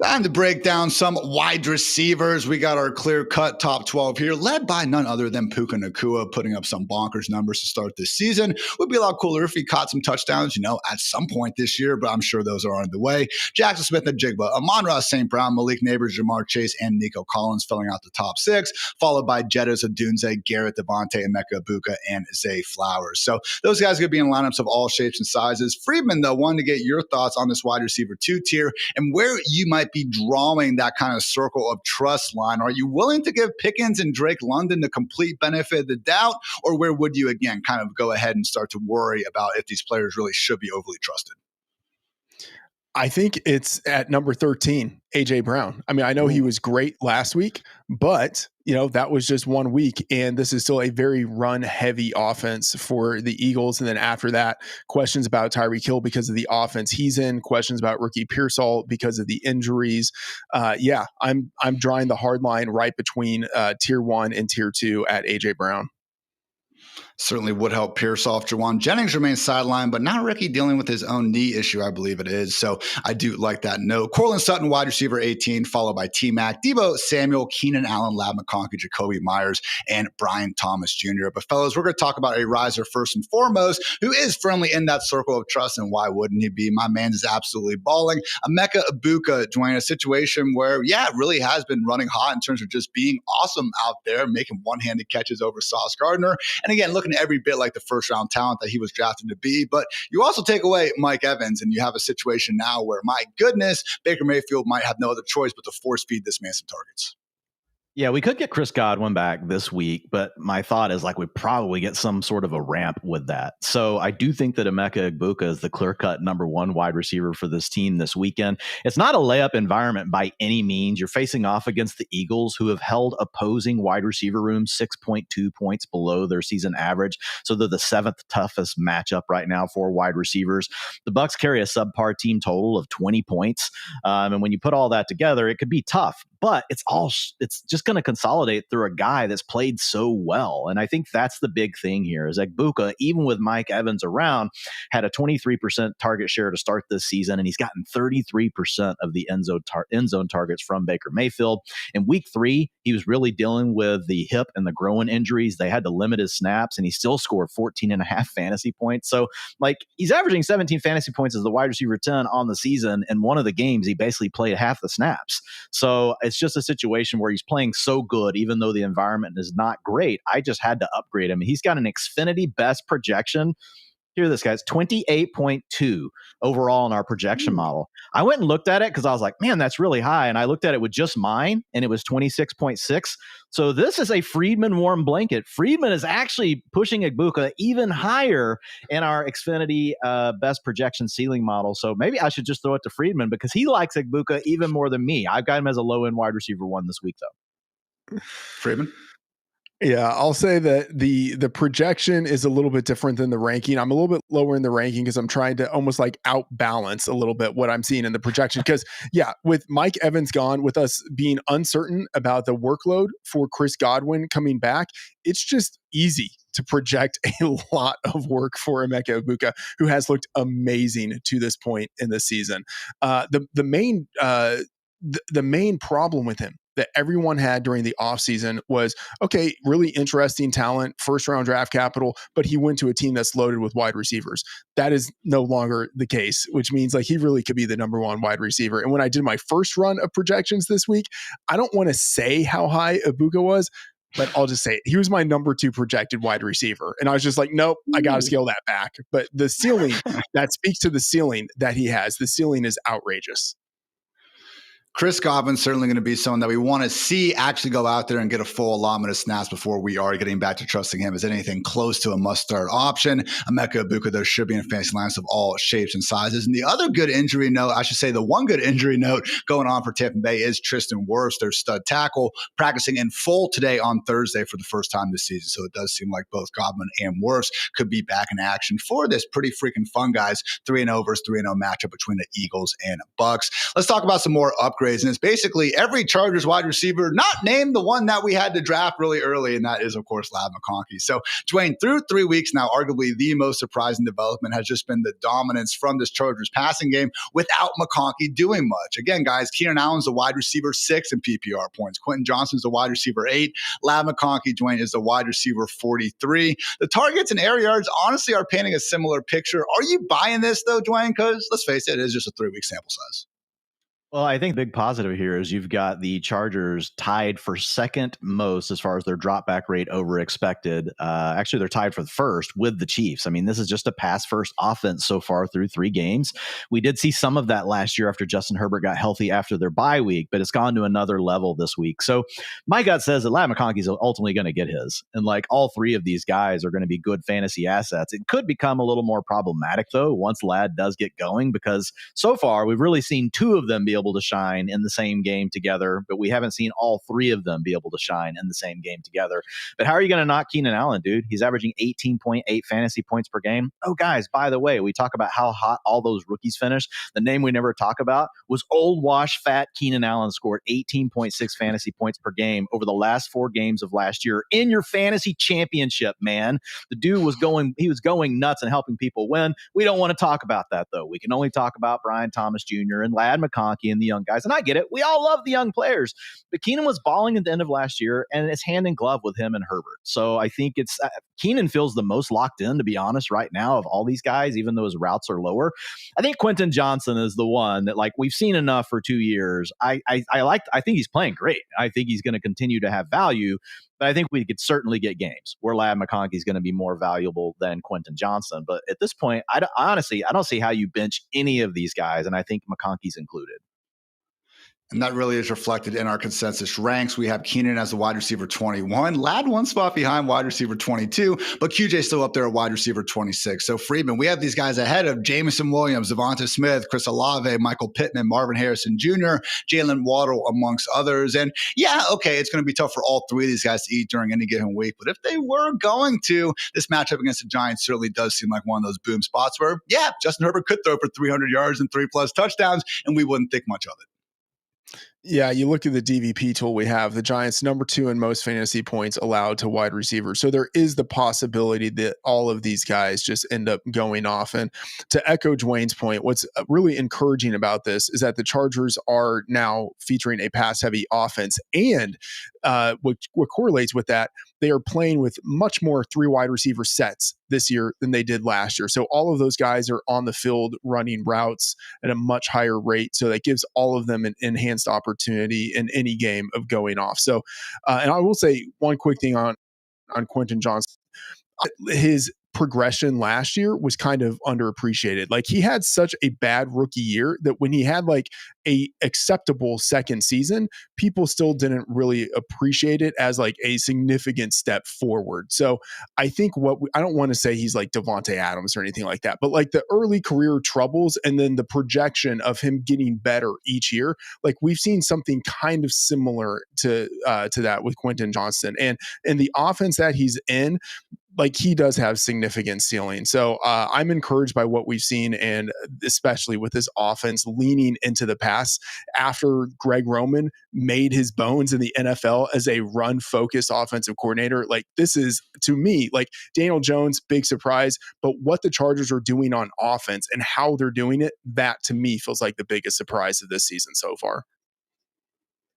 Time to break down some wide receivers. We got our clear-cut top 12 here, led by none other than Puka Nacua, putting up some bonkers numbers to start this season. Would be a lot cooler if he caught some touchdowns, at some point this year, but I'm sure those are on the way. Jackson Smith-Njigba, Amon-Ra St. Brown, Malik Neighbors, Jamar Chase, and Nico Collins filling out the top 6, followed by Jettas Odunze, Garrett Devontae, Emeka Ibuka, and Zay Flowers. So those guys are going to be in lineups of all shapes and sizes. Freedman, though, wanted to get your thoughts on this wide receiver 2 tier and where you might be drawing that kind of circle of trust line. Are you willing to give Pickens and Drake London the complete benefit of the doubt, or where would you, again, kind of go ahead and start to worry about if these players really should be overly trusted?
I think it's at number 13, A.J. Brown. I mean, I know he was great last week, but, that was just 1 week. And this is still a very run-heavy offense for the Eagles. And then after that, questions about Tyreek Hill because of the offense he's in, questions about Ricky Pearsall because of the injuries. I'm drawing the hard line right between tier 1 and tier 2 at A.J. Brown.
Certainly would help Pearsall. Jawan Jennings remains sidelined, but now Ricky dealing with his own knee issue, I believe it is. So I do like that note. Cortland Sutton, wide receiver 18, followed by T-Mac, Debo Samuel, Keenan Allen, Lab McConkey, Jacoby Myers, and Brian Thomas Jr. But fellas, we're going to talk about a riser first and foremost, who is firmly in that circle of trust, and why wouldn't he be? My man is absolutely balling. Emeka Ibuka, Dwain, a situation where, it really has been running hot in terms of just being awesome out there, making one-handed catches over Sauce Gardner. And again, looking every bit like the first round talent that he was drafted to be. But you also take away Mike Evans, and you have a situation now where, my goodness, Baker Mayfield might have no other choice but to force feed this man some targets.
Yeah, we could get Chris Godwin back this week, but my thought is we probably get some sort of a ramp with that. So I do think that Emeka Ibuka is the clear-cut number 1 wide receiver for this team this weekend. It's not a layup environment by any means. You're facing off against the Eagles, who have held opposing wide receiver rooms 6.2 points below their season average. So they're the 7th toughest matchup right now for wide receivers. The Bucs carry a subpar team total of 20 points. And when you put all that together, it could be tough. but it's just going to consolidate through a guy that's played so well. And I think that's the big thing here is Egbuka, even with Mike Evans around, had a 23% target share to start this season, and he's gotten 33% of the end zone targets from Baker Mayfield. In week 3, he was really dealing with the hip and the groin injuries. They had to limit his snaps, and he still scored 14.5 fantasy points. So, he's averaging 17 fantasy points as the wide receiver 10 on the season. In one of the games, he basically played half the snaps. So it's just a situation where he's playing so good, even though the environment is not great. I just had to upgrade him. He's got an Xfinity best projection. Hear this, guys, 28.2 overall in our projection model. I went and looked at it because I was like, man, that's really high. And I looked at it with just mine, and it was 26.6. So this is a Freedman warm blanket. Freedman is actually pushing Egbuka even higher in our Xfinity best projection ceiling model. So maybe I should just throw it to Freedman because he likes Egbuka even more than me. I've got him as a low-end wide receiver 1 this week, though.
Freedman?
Yeah, I'll say that the projection is a little bit different than the ranking. I'm a little bit lower in the ranking because I'm trying to almost outbalance a little bit what I'm seeing in the projection. Because with Mike Evans gone, with us being uncertain about the workload for Chris Godwin coming back, it's just easy to project a lot of work for Emeka Egbuka, who has looked amazing to this point in the season. The main problem with him that everyone had during the offseason was, okay, really interesting talent, first round draft capital, but he went to a team that's loaded with wide receivers. That is no longer the case, which means he really could be the number 1 wide receiver. And when I did my first run of projections this week, I don't want to say how high Egbuka was, but I'll just say it. He was my number 2 projected wide receiver. And I was just like, nope, I got to scale that back. But the ceiling, that speaks to the ceiling that he has. The ceiling is outrageous.
Chris Godwin's certainly going to be someone that we want to see actually go out there and get a full allotment of snaps before we are getting back to trusting him as anything close to a must-start option. Emeka Egbuka, though, should be in fantasy lineups of all shapes and sizes. And the other good injury note, I should say the one good injury note going on for Tampa Bay is Tristan Wirfs, their stud tackle, practicing in full today on Thursday for the first time this season. So it does seem like both Godwin and Wirfs could be back in action for this pretty freaking fun, guys, 3-0 versus 3-0 matchup between the Eagles and Bucks. Let's talk about some more upgrades. And it's basically every Chargers wide receiver, not named the one that we had to draft really early, and that is, of course, Ladd McConkey. So, Dwain, through 3 weeks now, arguably the most surprising development has just been the dominance from this Chargers passing game without McConkey doing much. Again, guys, Keenan Allen's the wide receiver 6 in PPR points. Quentin Johnston's the wide receiver 8. Ladd McConkey, Dwain, is the wide receiver 43. The targets and air yards, honestly, are painting a similar picture. Are you buying this, though, Dwain? Because, let's face it is just a 3-week sample size.
Well, I think the big positive here is you've got the Chargers tied for second most as far as their drop back rate over expected. Actually, they're tied for the first with the Chiefs. I mean, this is just a pass first offense so far through 3 games. We did see some of that last year after Justin Herbert got healthy after their bye week, but it's gone to another level this week. So my gut says that Ladd McConkey's ultimately going to get his. And all 3 of these guys are going to be good fantasy assets. It could become a little more problematic, though, once Ladd does get going, because so far we've really seen 2 of them be able to shine in the same game together, but we haven't seen all 3 of them be able to shine in the same game together. But how are you going to knock Keenan Allen, dude? He's averaging 18.8 fantasy points per game. Oh, guys, by the way, we talk about how hot all those rookies finished. The name we never talk about was old wash fat Keenan Allen scored 18.6 fantasy points per game over the last 4 games of last year in your fantasy championship, man. The dude was going nuts and helping people win. We don't want to talk about that, though. We can only talk about Brian Thomas Jr. and Ladd McConkey and the young guys. And I get it. We all love the young players. But Keenan was balling at the end of last year, and it's hand in glove with him and Herbert. So I think it's Keenan feels the most locked in, to be honest, right now of all these guys, even though his routes are lower. I think Quentin Johnston is the one that we've seen enough for 2 years. I think he's playing great. I think he's going to continue to have value. But I think we could certainly get games where Ladd McConkey is going to be more valuable than Quentin Johnston. But at this point, honestly, I don't see how you bench any of these guys, and I think McConkey's included.
And that really is reflected in our consensus ranks. We have Keenan as the wide receiver 21, Ladd 1 spot behind wide receiver 22, but QJ still up there at wide receiver 26. So Freedman, we have these guys ahead of Jameson Williams, Devonta Smith, Chris Olave, Michael Pittman, Marvin Harrison Jr., Jalen Waddle, amongst others. And yeah, okay, it's going to be tough for all 3 of these guys to eat during any given week. But if they were going to, this matchup against the Giants certainly does seem like one of those boom spots where, yeah, Justin Herbert could throw for 300 yards and 3+ touchdowns, and we wouldn't think much of it.
Yeah, you look at the DVP tool we have, the Giants number 2 in most fantasy points allowed to wide receivers. So there is the possibility that all of these guys just end up going off. And to echo Dwain's point, what's really encouraging about this is that the Chargers are now featuring a pass-heavy offense. And what correlates with that, they are playing with much more 3 wide receiver sets this year than they did last year. So all of those guys are on the field running routes at a much higher rate. So that gives all of them an enhanced opportunity in any game of going off. So, and I will say one quick thing on Quentin Johnson. His progression last year was kind of underappreciated. Like he had such a bad rookie year that when he had like a acceptable second season, people still didn't really appreciate it as like a significant step forward. So I think I don't want to say he's like Devontae Adams or anything like that, but like the early career troubles and then the projection of him getting better each year, like we've seen something kind of similar to that with Quentin Johnston, and the offense that he's in, like he does have significant ceiling. So I'm encouraged by what we've seen, and especially with this offense leaning into the pass after Greg Roman made his bones in the NFL as a run-focused offensive coordinator. Like this is, to me, like Daniel Jones, big surprise, but what the Chargers are doing on offense and how they're doing it, that to me feels like the biggest surprise of this season so far.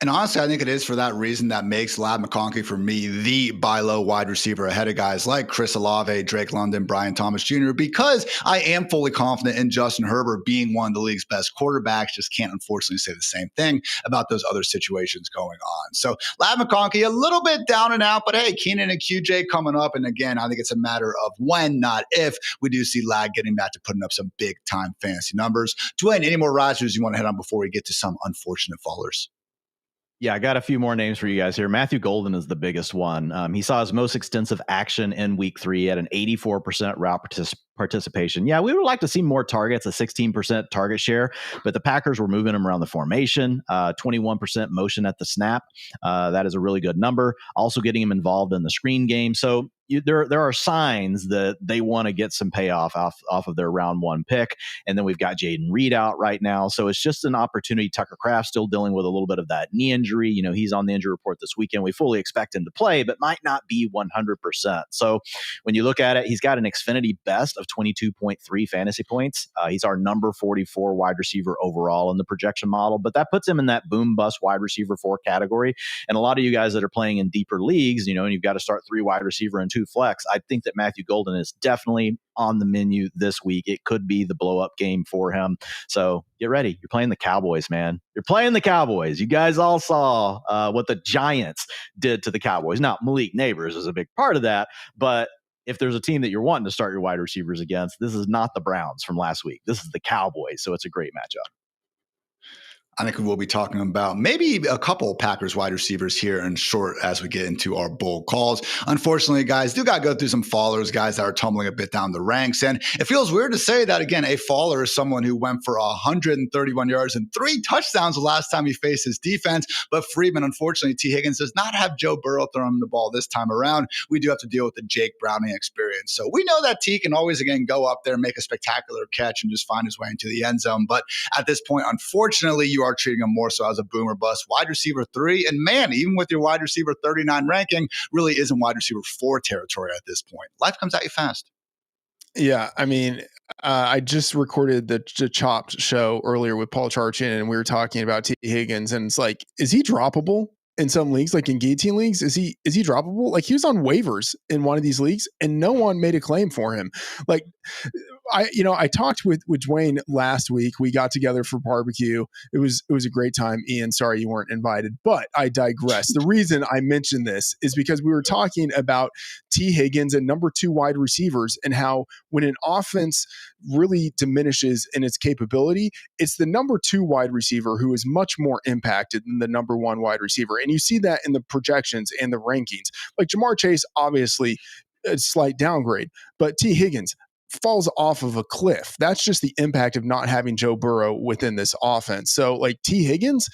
And honestly, I think it is for that reason that makes Ladd McConkey, for me, the buy low wide receiver ahead of guys like Chris Olave, Drake London, Brian Thomas Jr., because I am fully confident in Justin Herbert being one of the league's best quarterbacks. Just can't unfortunately say the same thing about those other situations going on. So Ladd McConkey, a little bit down and out, but hey, Keenan and QJ coming up. And again, I think it's a matter of when, not if, we do see Ladd getting back to putting up some big time fantasy numbers. Dwain, any more Rodgers you want to hit on before we get to some unfortunate fallers?
Yeah, I got a few more names for you guys here. Matthew Golden is the biggest one. He saw his most extensive action in week 3 at an 84% route participation. Yeah, we would like to see more targets, a 16% target share, but the Packers were moving him around the formation, 21% motion at the snap. That is a really good number. Also getting him involved in the screen game. So there are signs that they want to get some payoff off of their round 1 pick. And then we've got Jaden Reed out right now. So it's just an opportunity. Tucker Kraft still dealing with a little bit of that knee injury. You know, he's on the injury report this weekend. We fully expect him to play, but might not be 100%. So when you look at it, he's got an Xfinity best of 22.3 fantasy points. He's our number 44 wide receiver overall in the projection model, but that puts him in that boom bust wide receiver 4 category. And a lot of you guys that are playing in deeper leagues, you know, and you've got to start 3 wide receiver and 2 flex, I think that Matthew Golden is definitely on the menu this week. It could be the blow up game for him. So get ready. You're playing the Cowboys, man. You're playing the Cowboys. You guys all saw what the Giants did to the Cowboys. Now, Malik Neighbors is a big part of that, but if there's a team that you're wanting to start your wide receivers against, this is not the Browns from last week. This is the Cowboys. So it's a great matchup.
I think we will be talking about maybe a couple Packers wide receivers here in short as we get into our bold calls. Unfortunately, guys, do got to go through some fallers, guys that are tumbling a bit down the ranks. And it feels weird to say that, again, a faller is someone who went for 131 yards and 3 touchdowns the last time he faced his defense. But Freedman, unfortunately, T. Higgins does not have Joe Burrow throwing him the ball this time around. We do have to deal with the Jake Browning experience. So we know that T can always, again, go up there, make a spectacular catch, and just find his way into the end zone. But at this point, unfortunately, you are treating him more so as a boomer bust wide receiver 3. And man, even with your wide receiver 39 ranking, really isn't wide receiver 4 territory at this point. Life comes at you fast.
Yeah, I mean, I just recorded the Chopped show earlier with Paul Charchin, and we were talking about T. Higgins, and it's like, is he droppable in some leagues, like in guillotine leagues? Is he droppable? Like he was on waivers in one of these leagues, and no one made a claim for him. Like I talked with Dwain last week. We got together for barbecue. It was a great time. Ian, sorry you weren't invited, but I digress. The reason I mentioned this is because we were talking about T. Higgins and number 2 wide receivers, and how when an offense really diminishes in its capability, it's the number 2 wide receiver who is much more impacted than the number 1 wide receiver. And you see that in the projections and the rankings. Like Jamar Chase, obviously a slight downgrade, but T. Higgins falls off of a cliff. That's just the impact of not having Joe Burrow within this offense. So like T. Higgins,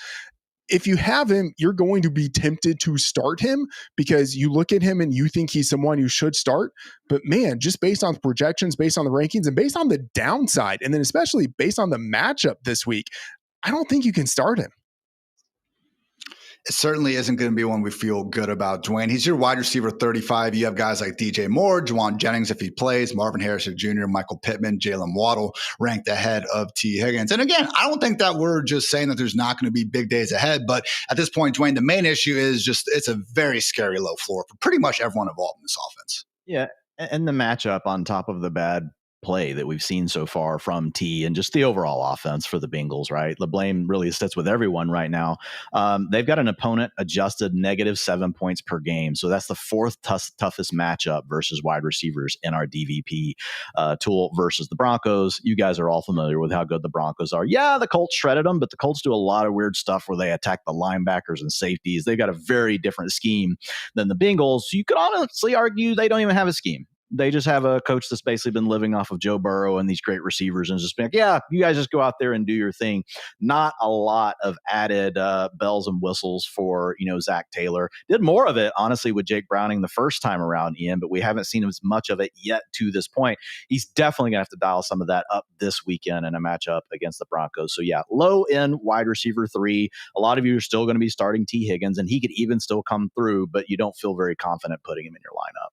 if you have him, you're going to be tempted to start him because you look at him and you think he's someone you should start. But man, just based on the projections, based on the rankings, and based on the downside, and then especially based on the matchup this week, I don't think you can start him.
It certainly isn't going to be one we feel good about, Dwain. He's your wide receiver 35. You have guys like DJ Moore, Juwan Jennings if he plays, Marvin Harrison Jr., Michael Pittman, Jalen Waddle ranked ahead of T. Higgins. And again, I don't think that we're just saying that there's not going to be big days ahead. But at this point, Dwain, the main issue is just it's a very scary low floor for pretty much everyone involved in this offense.
Yeah. And the matchup on top of the bad play that we've seen so far from T and just the overall offense for the Bengals, right? The blame really sits with everyone right now. They've got an opponent adjusted -7 points per game. So that's the fourth toughest matchup versus wide receivers in our DVP tool versus the Broncos. You guys are all familiar with how good the Broncos are. Yeah, the Colts shredded them, but the Colts do a lot of weird stuff where they attack the linebackers and safeties. They've got a very different scheme than the Bengals. So you could honestly argue they don't even have a scheme. They just have a coach that's basically been living off of Joe Burrow and these great receivers and just been like, yeah, you guys just go out there and do your thing. Not a lot of added bells and whistles for, Zach Taylor. Did more of it, honestly, with Jake Browning the first time around, Ian, but we haven't seen as much of it yet to this point. He's definitely going to have to dial some of that up this weekend in a matchup against the Broncos. So, yeah, low-end wide receiver 3. A lot of you are still going to be starting T. Higgins, and he could even still come through, but you don't feel very confident putting him in your lineup.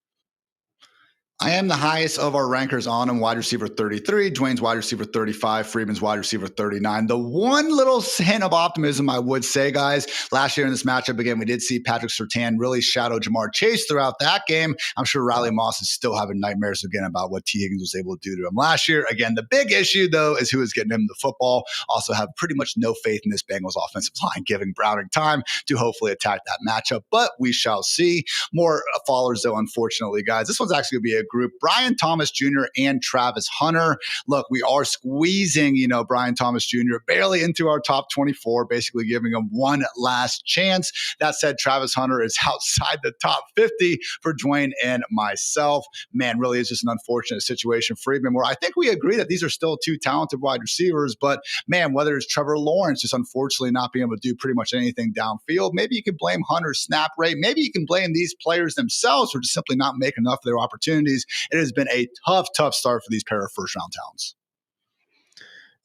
I am the highest of our rankers on him, wide receiver 33, Dwain's wide receiver 35, Freedman's wide receiver 39. The one little hint of optimism I would say, guys, last year in this matchup, again, we did see Patrick Surtain really shadow Jamar Chase throughout that game. I'm sure Riley Moss is still having nightmares again about what T. Higgins was able to do to him last year. Again, the big issue, though, is who is getting him the football. Also have pretty much no faith in this Bengals offensive line, giving Browning time to hopefully attack that matchup, but we shall see. More followers, though, unfortunately, guys. This one's actually going to be a group. Brian Thomas Jr. and Travis Hunter. Look, we are squeezing, Brian Thomas Jr. barely into our top 24, basically giving him one last chance. That said, Travis Hunter is outside the top 50 for Dwain and myself. Man, really is just an unfortunate situation. Freedman, where I think we agree that these are still two talented wide receivers, but man, whether it's Trevor Lawrence just unfortunately not being able to do pretty much anything downfield, maybe you could blame Hunter's snap rate. Maybe you can blame these players themselves for just simply not making enough of their opportunities. It has been a tough start for these pair of first-round talents.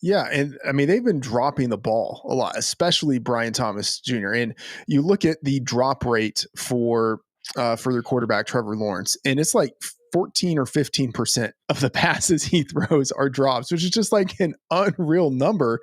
Yeah, and I mean, they've been dropping the ball a lot, especially Brian Thomas Jr. And you look at the drop rate for their quarterback, Trevor Lawrence, and it's like 14 or 15% of the passes he throws are drops, which is just like an unreal number.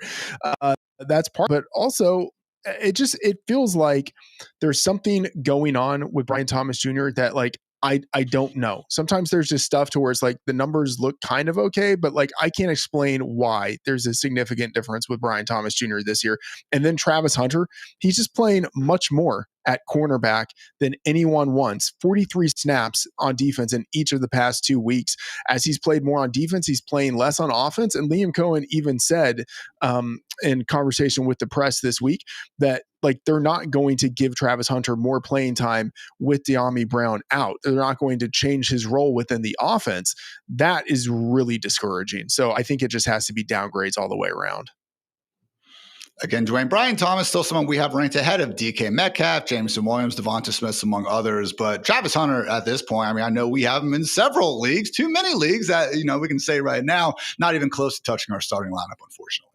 That's part, but also it feels like there's something going on with Brian Thomas Jr. that like, I don't know. Sometimes there's just stuff to where it's like the numbers look kind of okay, but like I can't explain why there's a significant difference with Brian Thomas Jr. this year. And then Travis Hunter, he's just playing much more at cornerback than anyone wants. 43 snaps on defense in each of the past 2 weeks. As he's played more on defense, he's playing less on offense. And Liam Cohen even said in conversation with the press this week that like they're not going to give Travis Hunter more playing time with De'Ami Brown out. They're not going to change his role within the offense. That is really discouraging. So I think it just has to be downgrades all the way around.
Again, Dwain, Brian Thomas, still someone we have ranked ahead of DK Metcalf, Jameson Williams, Devonta Smith, among others. But Travis Hunter at this point, I mean, I know we have him in several leagues, too many leagues that, we can say right now, not even close to touching our starting lineup, unfortunately.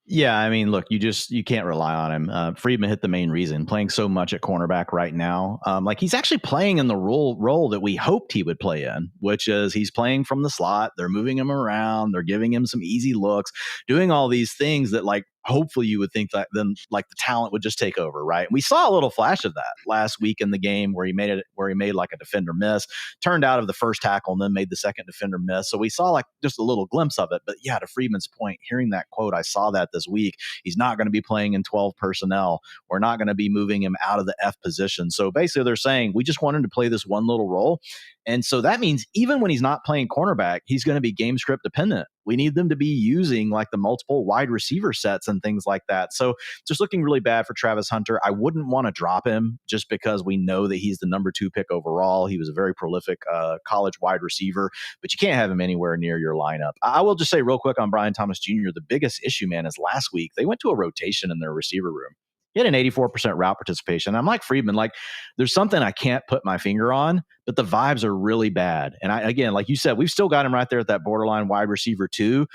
Yeah, I mean, look, you can't rely on him. Freedman hit the main reason, playing so much at cornerback right now. Like he's actually playing in the role that we hoped he would play in, which is he's playing from the slot. They're moving him around. They're giving him some easy looks, doing all these things that like hopefully you would think that then like the talent would just take over, right? And we saw a little flash of that last week in the game where he made like a defender miss, turned out of the first tackle and then made the second defender miss. So we saw like just a little glimpse of it. But yeah, to Freedman's point, hearing that quote, I saw that this week. He's not going to be playing in 12 personnel. We're not going to be moving him out of the F position. So basically they're saying we just want him to play this one little role. And so that means even when he's not playing cornerback, he's going to be game script dependent. We need them to be using like the multiple wide receiver sets and things like that. So just looking really bad for Travis Hunter. I wouldn't want to drop him just because we know that he's the number 2 pick overall. He was a very prolific college wide receiver, but you can't have him anywhere near your lineup. I will just say real quick on Brian Thomas Jr., the biggest issue, man, is last week they went to a rotation in their receiver room. He had an 84% route participation. I'm like Freedman, like there's something I can't put my finger on, but the vibes are really bad. And again, like you said, we've still got him right there at that borderline wide receiver 2.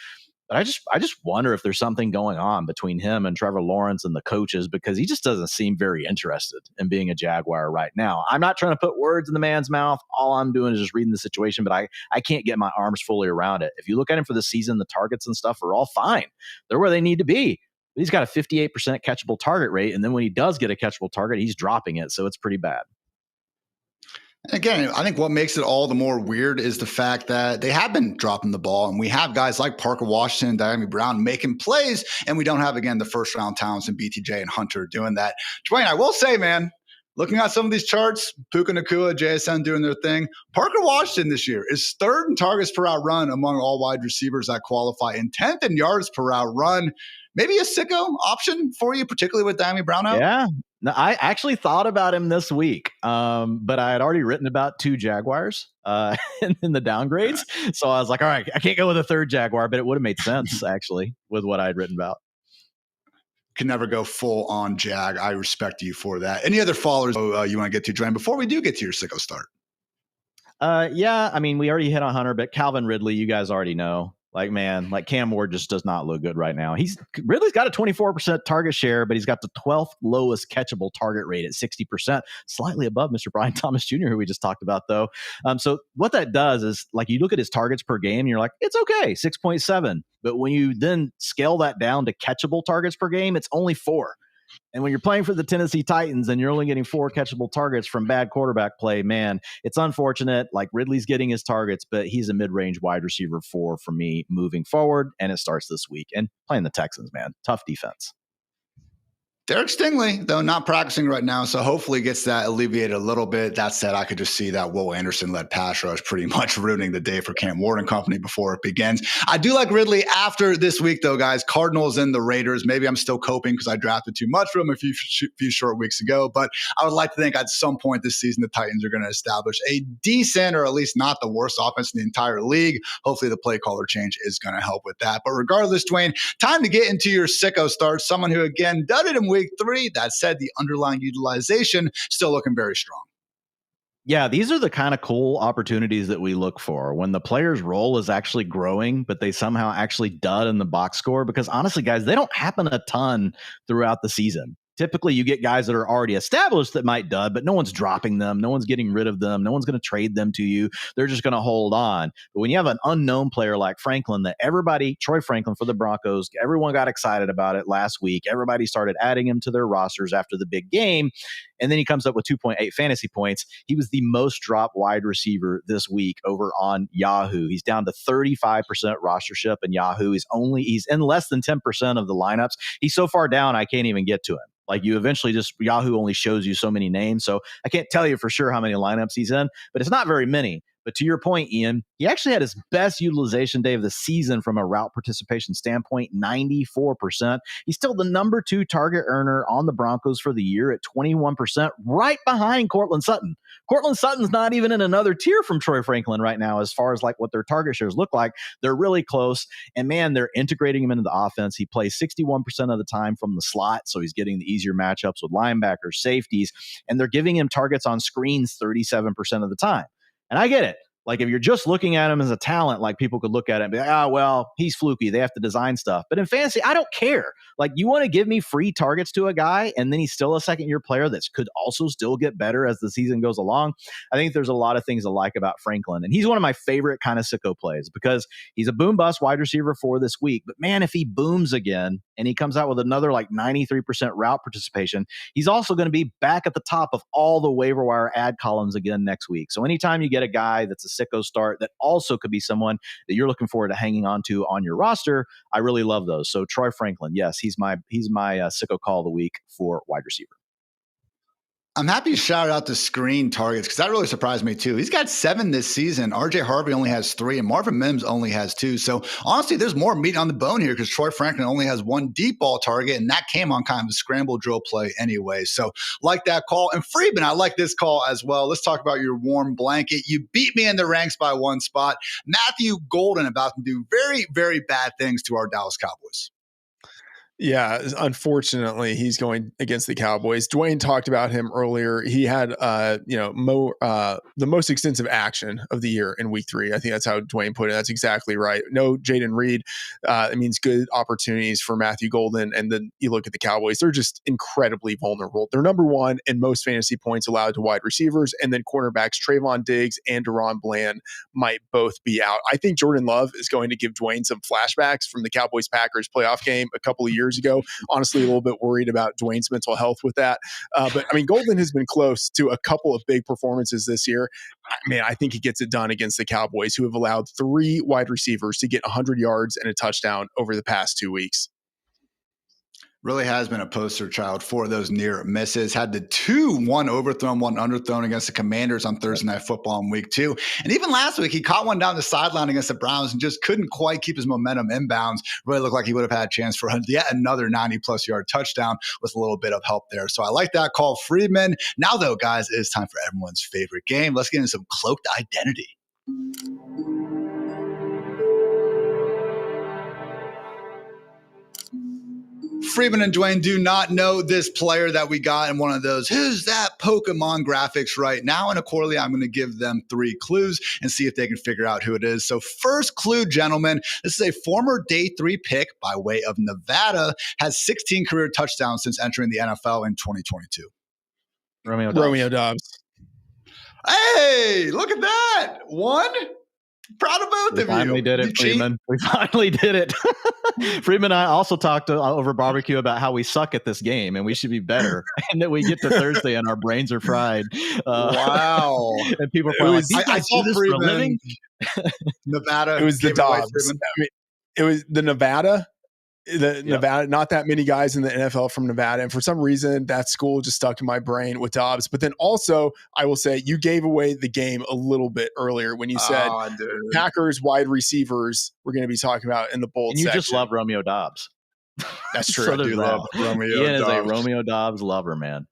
But I just wonder if there's something going on between him and Trevor Lawrence and the coaches, because he just doesn't seem very interested in being a Jaguar right now. I'm not trying to put words in the man's mouth. All I'm doing is just reading the situation, but I can't get my arms fully around it. If you look at him for the season, the targets and stuff are all fine. They're where they need to be. He's got a 58% catchable target rate, and then when he does get a catchable target, he's dropping it, so it's pretty bad.
Again, I think what makes it all the more weird is the fact that they have been dropping the ball, and we have guys like Parker Washington, Diami Brown making plays, and we don't have, again, the first-round talents in BTJ and Hunter doing that. Dwain, I will say, man, looking at some of these charts, Puka Nacua, JSN doing their thing, Parker Washington this year is third in targets per route run among all wide receivers that qualify, and 10th in yards per route run. Maybe a sicko option for you, particularly with Diami Brown out?
Yeah. No, I actually thought about him this week, but I had already written about 2 Jaguars in the downgrades. So I was like, all right, I can't go with a third Jaguar, but it would have made sense, actually, with what I had written about.
Can never go full on Jag. I respect you for that. Any other followers you want to get to, Dwayne, before we do get to your sicko start?
Yeah, I mean, we already hit on Hunter, but Calvin Ridley, you guys already know. Like, man, like Cam Ward just does not look good right now. Ridley's got a 24% target share, but he's got the 12th lowest catchable target rate at 60%, slightly above Mr. Brian Thomas Jr., who we just talked about, though. So what that does is, like, you look at his targets per game, and you're like, it's okay, 6.7. But when you then scale that down to catchable targets per game, it's only 4. And when you're playing for the Tennessee Titans and you're only getting 4 catchable targets from bad quarterback play, man, it's unfortunate. Like, Ridley's getting his targets, but he's a mid-range wide receiver 4 for me moving forward. And it starts this week. And playing the Texans, man, tough defense.
Derek Stingley, though, not practicing right now, so hopefully gets that alleviated a little bit. That said, I could just see that Will Anderson-led pass rush pretty much ruining the day for Cam Ward and company before it begins. I do like Ridley after this week, though, guys. Cardinals and the Raiders. Maybe I'm still coping because I drafted too much for him a few short weeks ago, but I would like to think at some point this season the Titans are going to establish a decent, or at least not the worst offense in the entire league. Hopefully the play caller change is going to help with that. But regardless, Dwayne, time to get into your sicko start. Someone who, again, done it in week 3. That said, the underlying utilization still looking very strong.
Yeah, these are the kind of cool opportunities that we look for when the player's role is actually growing, but they somehow actually dud in the box score. Because honestly, guys, they don't happen a ton throughout the season. Typically, you get guys that are already established that might dud, but no one's dropping them. No one's getting rid of them. No one's going to trade them to you. They're just going to hold on. But when you have an unknown player like Franklin, that Troy Franklin for the Broncos, everyone got excited about it last week. Everybody started adding him to their rosters after the big game. And then he comes up with 2.8 fantasy points. He was the most dropped wide receiver this week over on Yahoo. He's down to 35% rostership in Yahoo. He's in less than 10% of the lineups. He's so far down, I can't even get to him. Like, you eventually Yahoo only shows you so many names. So I can't tell you for sure how many lineups he's in, but it's not very many. But to your point, Ian, he actually had his best utilization day of the season from a route participation standpoint, 94%. He's still the number 2 target earner on the Broncos for the year at 21%, right behind Courtland Sutton. Courtland Sutton's not even in another tier from Troy Franklin right now as far as like what their target shares look like. They're really close. And man, they're integrating him into the offense. He plays 61% of the time from the slot, so he's getting the easier matchups with linebackers, safeties, and they're giving him targets on screens 37% of the time. And I get it. Like, if you're just looking at him as a talent, like, people could look at it and be like, well, he's fluky. They have to design stuff. But in fantasy, I don't care. Like, you want to give me free targets to a guy, and then he's still a second-year player that could also still get better as the season goes along. I think there's a lot of things to like about Franklin. And he's one of my favorite kind of sicko plays because he's a boom-bust wide receiver for this week. But, man, if he booms again and he comes out with another, like, 93% route participation, he's also going to be back at the top of all the waiver wire ad columns again next week. So anytime you get a guy that's a sicko start that also could be someone that you're looking forward to hanging on to on your roster, I really love those. So Troy Franklin, yes, he's my sicko call of the week for wide receiver.
I'm happy to shout out the screen targets because that really surprised me too. He's got 7 this season. RJ Harvey only has 3 and Marvin Mims only has 2. So honestly, there's more meat on the bone here because Troy Franklin only has 1 deep ball target, and that came on kind of a scramble drill play anyway. So like that call. And Freedman, I like this call as well. Let's talk about your warm blanket. You beat me in the ranks by 1 spot. Matthew Golden about to do very, very bad things to our Dallas Cowboys.
Yeah, unfortunately, he's going against the Cowboys. Dwain talked about him earlier. He had, the most extensive action of the year in week 3. I think that's how Dwain put it. That's exactly right. No Jaden Reed. It means good opportunities for Matthew Golden. And then you look at the Cowboys, they're just incredibly vulnerable. They're number 1 in most fantasy points allowed to wide receivers. And then cornerbacks Trayvon Diggs and Deron Bland might both be out. I think Jordan Love is going to give Dwain some flashbacks from the Cowboys-Packers playoff game a couple of years ago. Honestly, a little bit worried about Dwayne's mental health with that. But I mean, Golden has been close to a couple of big performances this year. I think he gets it done against the Cowboys, who have allowed 3 wide receivers to get 100 yards and a touchdown over the past 2 weeks.
Really has been a poster child for those near misses. Had the 2, one overthrown, one underthrown against the Commanders on Thursday Night Football in week 2. And even last week, he caught one down the sideline against the Browns and just couldn't quite keep his momentum inbounds. Really looked like he would have had a chance for yet another 90-plus yard touchdown with a little bit of help there. So I like that call, Freedman. Now, though, guys, it's time for everyone's favorite game. Let's get into some cloaked identity. Freedman and Dwain do not know this player that we got in one of those who's that Pokemon graphics right now. And accordingly, I'm going to give them 3 clues and see if they can figure out who it is. So first clue, gentlemen, this is a former day 3 pick by way of Nevada, has 16 career touchdowns since entering the NFL in 2022.
Romeo Doubs.
Hey, look at that. 1. Proud of both of you.
We finally did it, Freedman. We finally did it. Freedman and I also talked over barbecue about how we suck at this game and we should be better. And that we get to Thursday and our brains are fried.
Wow.
And people are probably like,
I saw Freedman. Nevada.
It was the Dobbs. It was the Nevada. Nevada, not that many guys in the NFL from Nevada. And for some reason, that school just stuck in my brain with Dobbs. But then also, I will say, you gave away the game a little bit earlier when you said Packers wide receivers we're going to be talking about in the bold section.
You just love Romeo Doubs.
That's true.
So I do love Romeo Doubs.
Ian is a Romeo Doubs lover, man.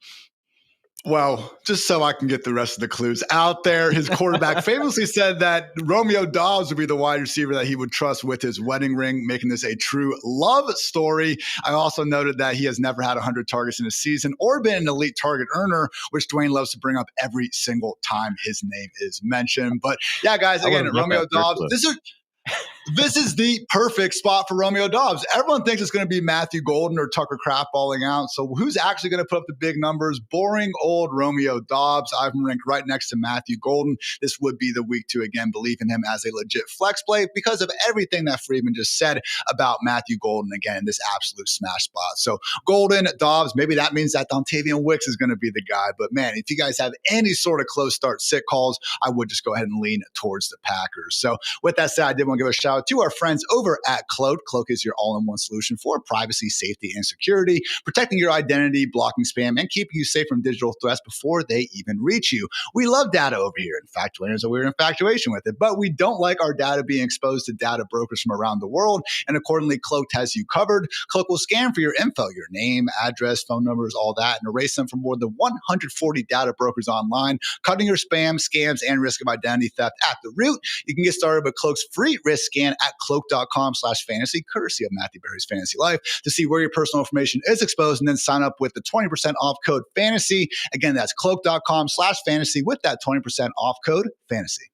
Well, just so I can get the rest of the clues out there, his quarterback famously said that Romeo Doubs would be the wide receiver that he would trust with his wedding ring, making this a true love story. I also noted that he has never had 100 targets in a season or been an elite target earner, which Dwain loves to bring up every single time his name is mentioned. But yeah, guys, again, Romeo Doubs, this is the perfect spot for Romeo Doubs. Everyone thinks it's going to be Matthew Golden or Tucker Kraft balling out. So who's actually going to put up the big numbers? Boring old Romeo Doubs. I've been ranked right next to Matthew Golden. This would be the week to, again, believe in him as a legit flex play because of everything that Freedman just said about Matthew Golden. Again, this absolute smash spot. So Golden, Doubs, maybe that means that Dontavian Wicks is going to be the guy. But man, if you guys have any sort of close start sit calls, I would just go ahead and lean towards the Packers. So with that said, I did want to give a shout out to our friends over at Cloak. Cloak is your all-in-one solution for privacy, safety, and security, protecting your identity, blocking spam, and keeping you safe from digital threats before they even reach you. We love data over here. In fact, there's a weird infatuation with it, but we don't like our data being exposed to data brokers from around the world, and accordingly, Cloak has you covered. Cloak will scan for your info, your name, address, phone numbers, all that, and erase them from more than 140 data brokers online, cutting your spam, scams, and risk of identity theft at the root. You can get started with Cloak's free risk scan at cloak.com/fantasy, courtesy of Matthew Berry's Fantasy Life, to see where your personal information is exposed, and then sign up with the 20% off code fantasy. Again, that's cloak.com/fantasy with that 20% off code fantasy.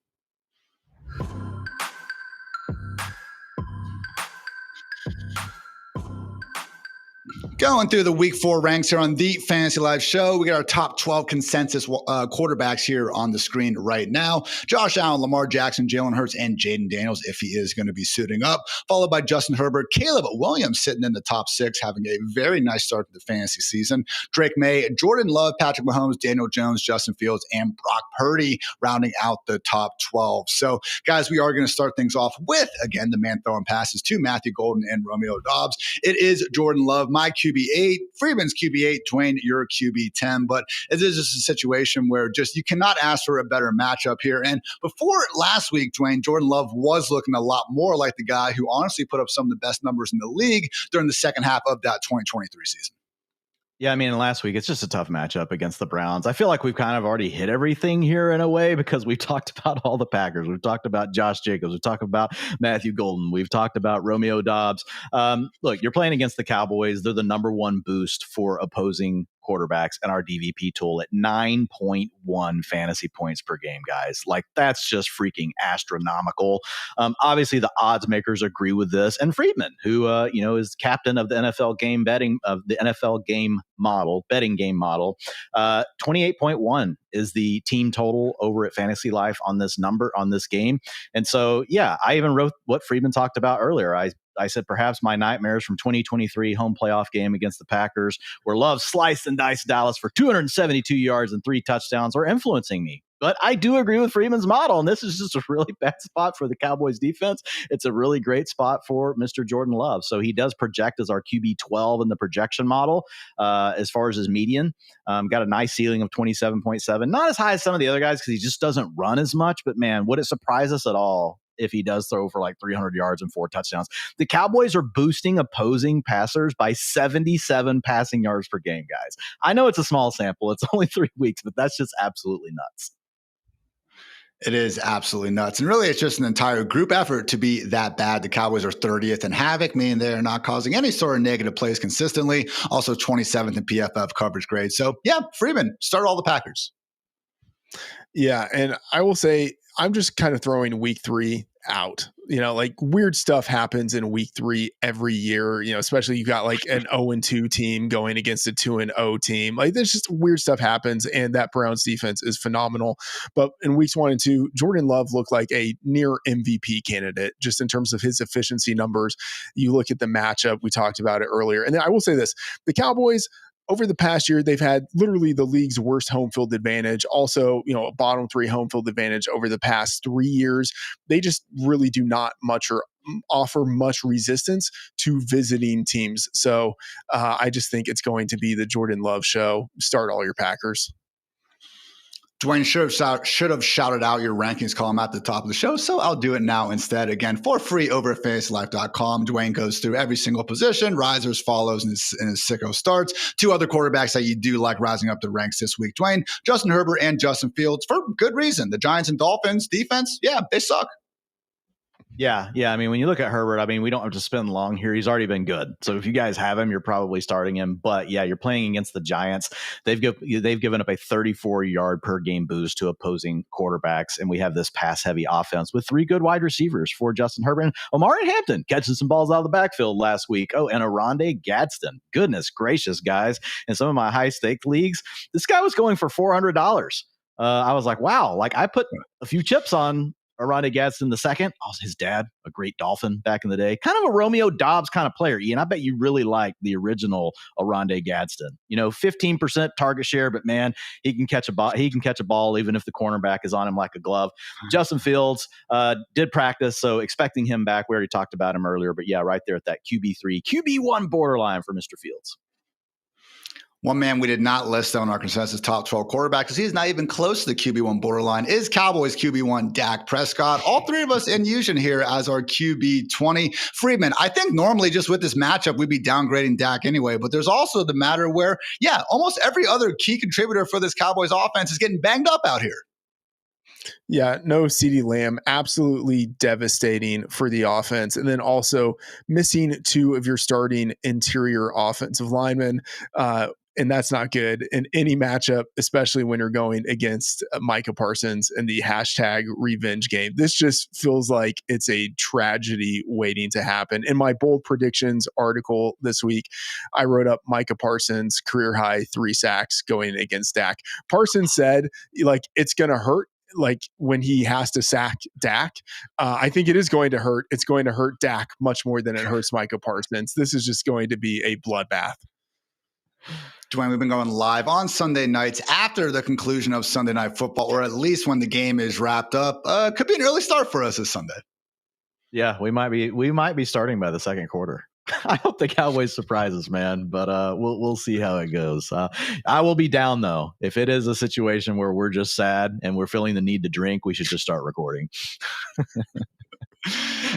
Going through the week 4 ranks here on the Fantasy Life Show, we got our top 12 consensus quarterbacks here on the screen right now. Josh Allen, Lamar Jackson, Jalen Hurts, and Jaden Daniels, if he is going to be suiting up, followed by Justin Herbert, Caleb Williams sitting in the top 6, having a very nice start to the fantasy season. Drake May, Jordan Love, Patrick Mahomes, Daniel Jones, Justin Fields, and Brock Purdy rounding out the top 12. So, guys, we are going to start things off with, again, the man throwing passes to Matthew Golden and Romeo Doubs. It is Jordan Love, my QB8, Freeman's QB8, Dwain, your QB10. But it is just a situation where just you cannot ask for a better matchup here. And before last week, Dwain, Jordan Love was looking a lot more like the guy who honestly put up some of the best numbers in the league during the second half of that 2023 season.
Yeah, I mean, last week, it's just a tough matchup against the Browns. I feel like we've kind of already hit everything here in a way because we've talked about all the Packers. We've talked about Josh Jacobs. We've talked about Matthew Golden. We've talked about Romeo Doubs. Look, you're playing against the Cowboys. They're the number one boost for opposing quarterbacks and our DVP tool at 9.1 fantasy points per game, guys. Like, that's just freaking astronomical. Obviously, the odds makers agree with this. And Freedman, who is captain of the NFL game betting of the NFL game betting game model, 28.1 is the team total over at Fantasy Life on this game. And so, yeah, I even wrote what Freedman talked about earlier. I said perhaps my nightmares from 2023 home playoff game against the Packers, where Love sliced and diced Dallas for 272 yards and 3 touchdowns, are influencing me. But I do agree with Freeman's model, and this is just a really bad spot for the Cowboys defense. It's a really great spot for Mr. Jordan Love. So he does project as our QB 12 in the projection model as far as his median. Got a nice ceiling of 27.7. Not as high as some of the other guys because he just doesn't run as much. But, man, would it surprise us at all if he does throw for like 300 yards and 4 touchdowns? The Cowboys are boosting opposing passers by 77 passing yards per game, guys. I know it's a small sample. It's only 3 weeks, but that's just absolutely nuts.
It is absolutely nuts. And really, it's just an entire group effort to be that bad. The Cowboys are 30th in havoc, meaning they're not causing any sort of negative plays consistently. Also 27th in PFF coverage grade. So, yeah, Freeman, start all the Packers.
Yeah, and I will say I'm just kind of throwing week 3 out. Like weird stuff happens in week 3 every year, especially you got like an 0-2 team going against a 2-0 team. Like there's just weird stuff happens, and that Browns defense is phenomenal. But in weeks 1 and 2, Jordan Love looked like a near MVP candidate just in terms of his efficiency numbers. You look at the matchup, we talked about it earlier. And then I will say this, the Cowboys, over the past year, they've had literally the league's worst home field advantage. Also, a bottom 3 home field advantage over the past 3 years. They just really do not offer much resistance to visiting teams. So I just think it's going to be the Jordan Love show. Start all your Packers.
Dwain should have shouted out your rankings column at the top of the show, so I'll do it now instead. Again, for free over at fantasylife.com. Dwain goes through every single position, risers, follows, and his sicko starts. 2 other quarterbacks that you do like rising up the ranks this week, Dwain, Justin Herbert and Justin Fields, for good reason. The Giants and Dolphins defense, yeah, they suck.
Yeah. I mean, when you look at Herbert, we don't have to spend long here. He's already been good. So if you guys have him, you're probably starting him. But yeah, you're playing against the Giants. They've given up a 34-yard per game boost to opposing quarterbacks, and we have this pass-heavy offense with 3 good wide receivers for Justin Herbert. Omari Hampton catching some balls out of the backfield last week. Oh, and Oronde Gadsden. Goodness gracious, guys! In some of my high-stakes leagues, this guy was going for $400. I was like, wow! Like I put a few chips on Oronde Gadsden II. Also, his dad, a great Dolphin back in the day. Kind of a Romeo Doubs kind of player, Ian. I bet you really like the original Oronde Gadsden. 15% target share, but man, he can catch a ball. He can catch a ball even if the cornerback is on him like a glove. Justin Fields did practice, so expecting him back. We already talked about him earlier, but yeah, right there at that QB3, QB1 borderline for Mr. Fields.
One man we did not list on our consensus top 12 quarterback because he's not even close to the QB1 borderline is Cowboys QB1 Dak Prescott. All 3 of us in Fusion here as our QB20. Freedman, I think normally just with this matchup, we'd be downgrading Dak anyway, but there's also the matter where, yeah, almost every other key contributor for this Cowboys offense is getting banged up out here.
Yeah, no CeeDee Lamb, absolutely devastating for the offense. And then also missing 2 of your starting interior offensive linemen. And that's not good in any matchup, especially when you're going against Micah Parsons and the hashtag revenge game. This just feels like it's a tragedy waiting to happen. In my bold predictions article this week, I wrote up Micah Parsons career high 3 sacks going against Dak. Parsons said, it's going to hurt. Like when he has to sack Dak, I think it is going to hurt. It's going to hurt Dak much more than it hurts Micah Parsons. This is just going to be a bloodbath.
Dwain, we've been going live on Sunday nights after the conclusion of Sunday Night Football, or at least when the game is wrapped up. Could be an early start for us this Sunday.
Yeah, we might be starting by the second quarter. I hope the Cowboys surprise us, man, but we'll see how it goes. I will be down though. If it is a situation where we're just sad and we're feeling the need to drink, we should just start recording.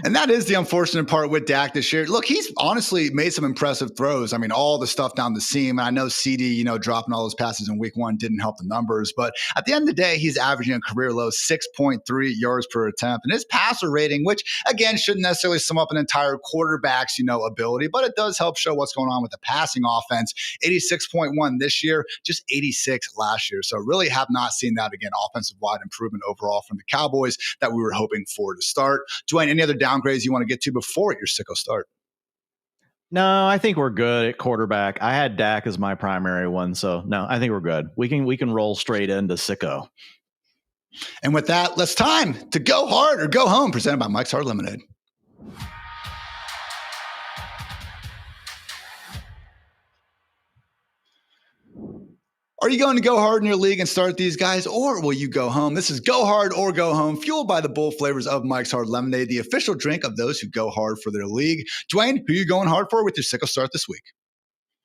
And that is the unfortunate part with Dak this year. Look, he's honestly made some impressive throws. I mean, all the stuff down the seam. And I know CD, dropping all those passes in week 1 didn't help the numbers. But at the end of the day, he's averaging a career low 6.3 yards per attempt. And his passer rating, which again shouldn't necessarily sum up an entire quarterback's, ability, but it does help show what's going on with the passing offense. 86.1 this year, just 86 last year. So really have not seen that again, offensive-wide improvement overall from the Cowboys that we were hoping for to start. Dwain, any other downgrades you want to get to before your sicko start?
No, I think we're good at quarterback. I had Dak as my primary one, so no, I think we're good. We can roll straight into sicko.
And with that, let's time to go hard or go home, presented by Mike's Hard Lemonade. Are you going to go hard in your league and start these guys, or will you go home? This is Go Hard or Go Home, fueled by the bold flavors of Mike's Hard Lemonade, the official drink of those who go hard for their league. Dwain, who are you going hard for with your sicko start this week?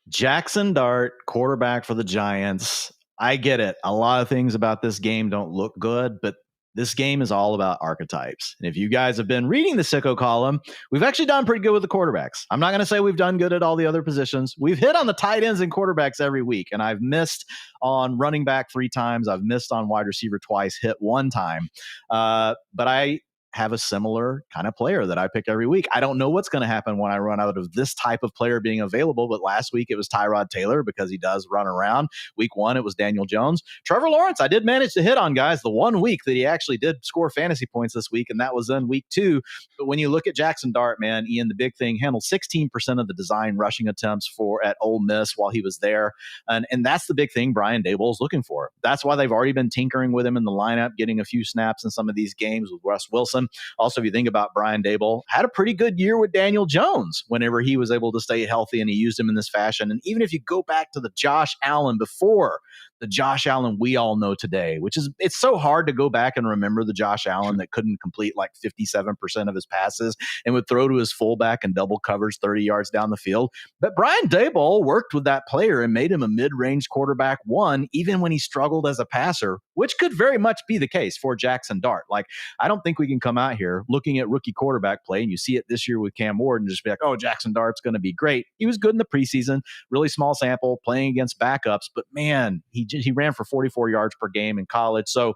Jaxson Dart, quarterback for the Giants. I get it. A lot of things about this game don't look good, but this game is all about archetypes. And if you guys have been reading the sicko column, we've actually done pretty good with the quarterbacks. I'm not going to say we've done good at all the other positions. We've hit on the tight ends and quarterbacks every week, and I've missed on running back 3 times. I've missed on wide receiver twice, hit 1 time. But I have a similar kind of player that I pick every week. I don't know what's going to happen when I run out of this type of player being available, but last week it was Tyrod Taylor because he does run around. Week 1, it was Daniel Jones. Trevor Lawrence, I did manage to hit on, guys, the 1 week that he actually did score fantasy points this week, and that was in week 2. But when you look at Jaxson Dart, man, Ian, the big thing, handled 16% of the design rushing attempts at Ole Miss while he was there. And that's the big thing Brian Daboll is looking for. That's why they've already been tinkering with him in the lineup, getting a few snaps in some of these games with Russ Wilson. Also, if you think about Brian Daboll, had a pretty good year with Daniel Jones whenever he was able to stay healthy, and he used him in this fashion. And even if you go back to the Josh Allen before the Josh Allen we all know today, it's so hard to go back and remember the Josh Allen that couldn't complete like 57% of his passes and would throw to his fullback and double covers 30 yards down the field. But Brian Daboll worked with that player and made him a mid-range quarterback 1, even when he struggled as a passer, which could very much be the case for Jaxson Dart. Like, I don't think we can come out here looking at rookie quarterback play, and you see it this year with Cam Ward, and just be like, oh, Jaxson Dart's going to be great. He was good in the preseason, really small sample, playing against backups, but man, he ran for 44 yards per game in college. So,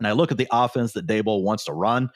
and I look at the offense that Daboll wants to run,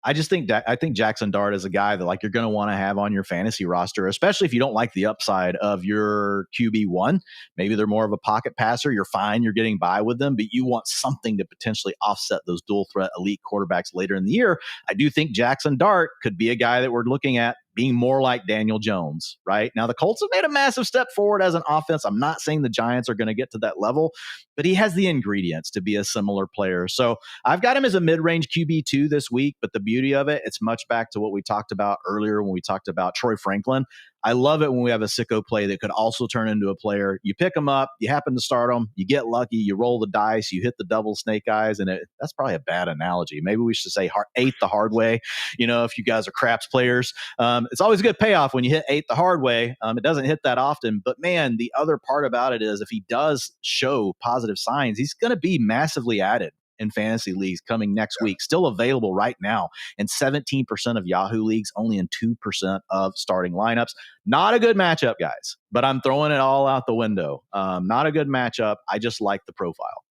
I think Jaxson Dart is a guy that like you're going to want to have on your fantasy roster, especially if you don't like the upside of your QB1. Maybe they're more of a pocket passer. You're fine. You're getting by with them, but you want something to potentially offset those dual threat elite quarterbacks later in the year. I do think Jaxson Dart could be a guy that we're looking at being more like Daniel Jones, right? Now, the Colts have made a massive step forward as an offense. I'm not saying the Giants are going to get to that level, but he has the ingredients to be a similar player. So I've got him as a mid-range QB2 this week, but the beauty of it, it's much back to what we talked about earlier when we talked about Troy Franklin. I love it when we have a sicko play that could also turn into a player. You pick them up, you happen to start them, you get lucky, you roll the dice, you hit the double snake eyes, and that's probably a bad analogy. Maybe we should say eighth the hard way, if you guys are craps players. It's always a good payoff when you hit 8 the hard way. It doesn't hit that often, but man, the other part about it is if he does show positive signs, he's going to be massively added in fantasy leagues coming next week. Still available right now in 17% of Yahoo leagues, only in 2% of starting lineups. Not a good matchup, guys, but I'm throwing it all out the window. Not a good matchup. I just like the profile.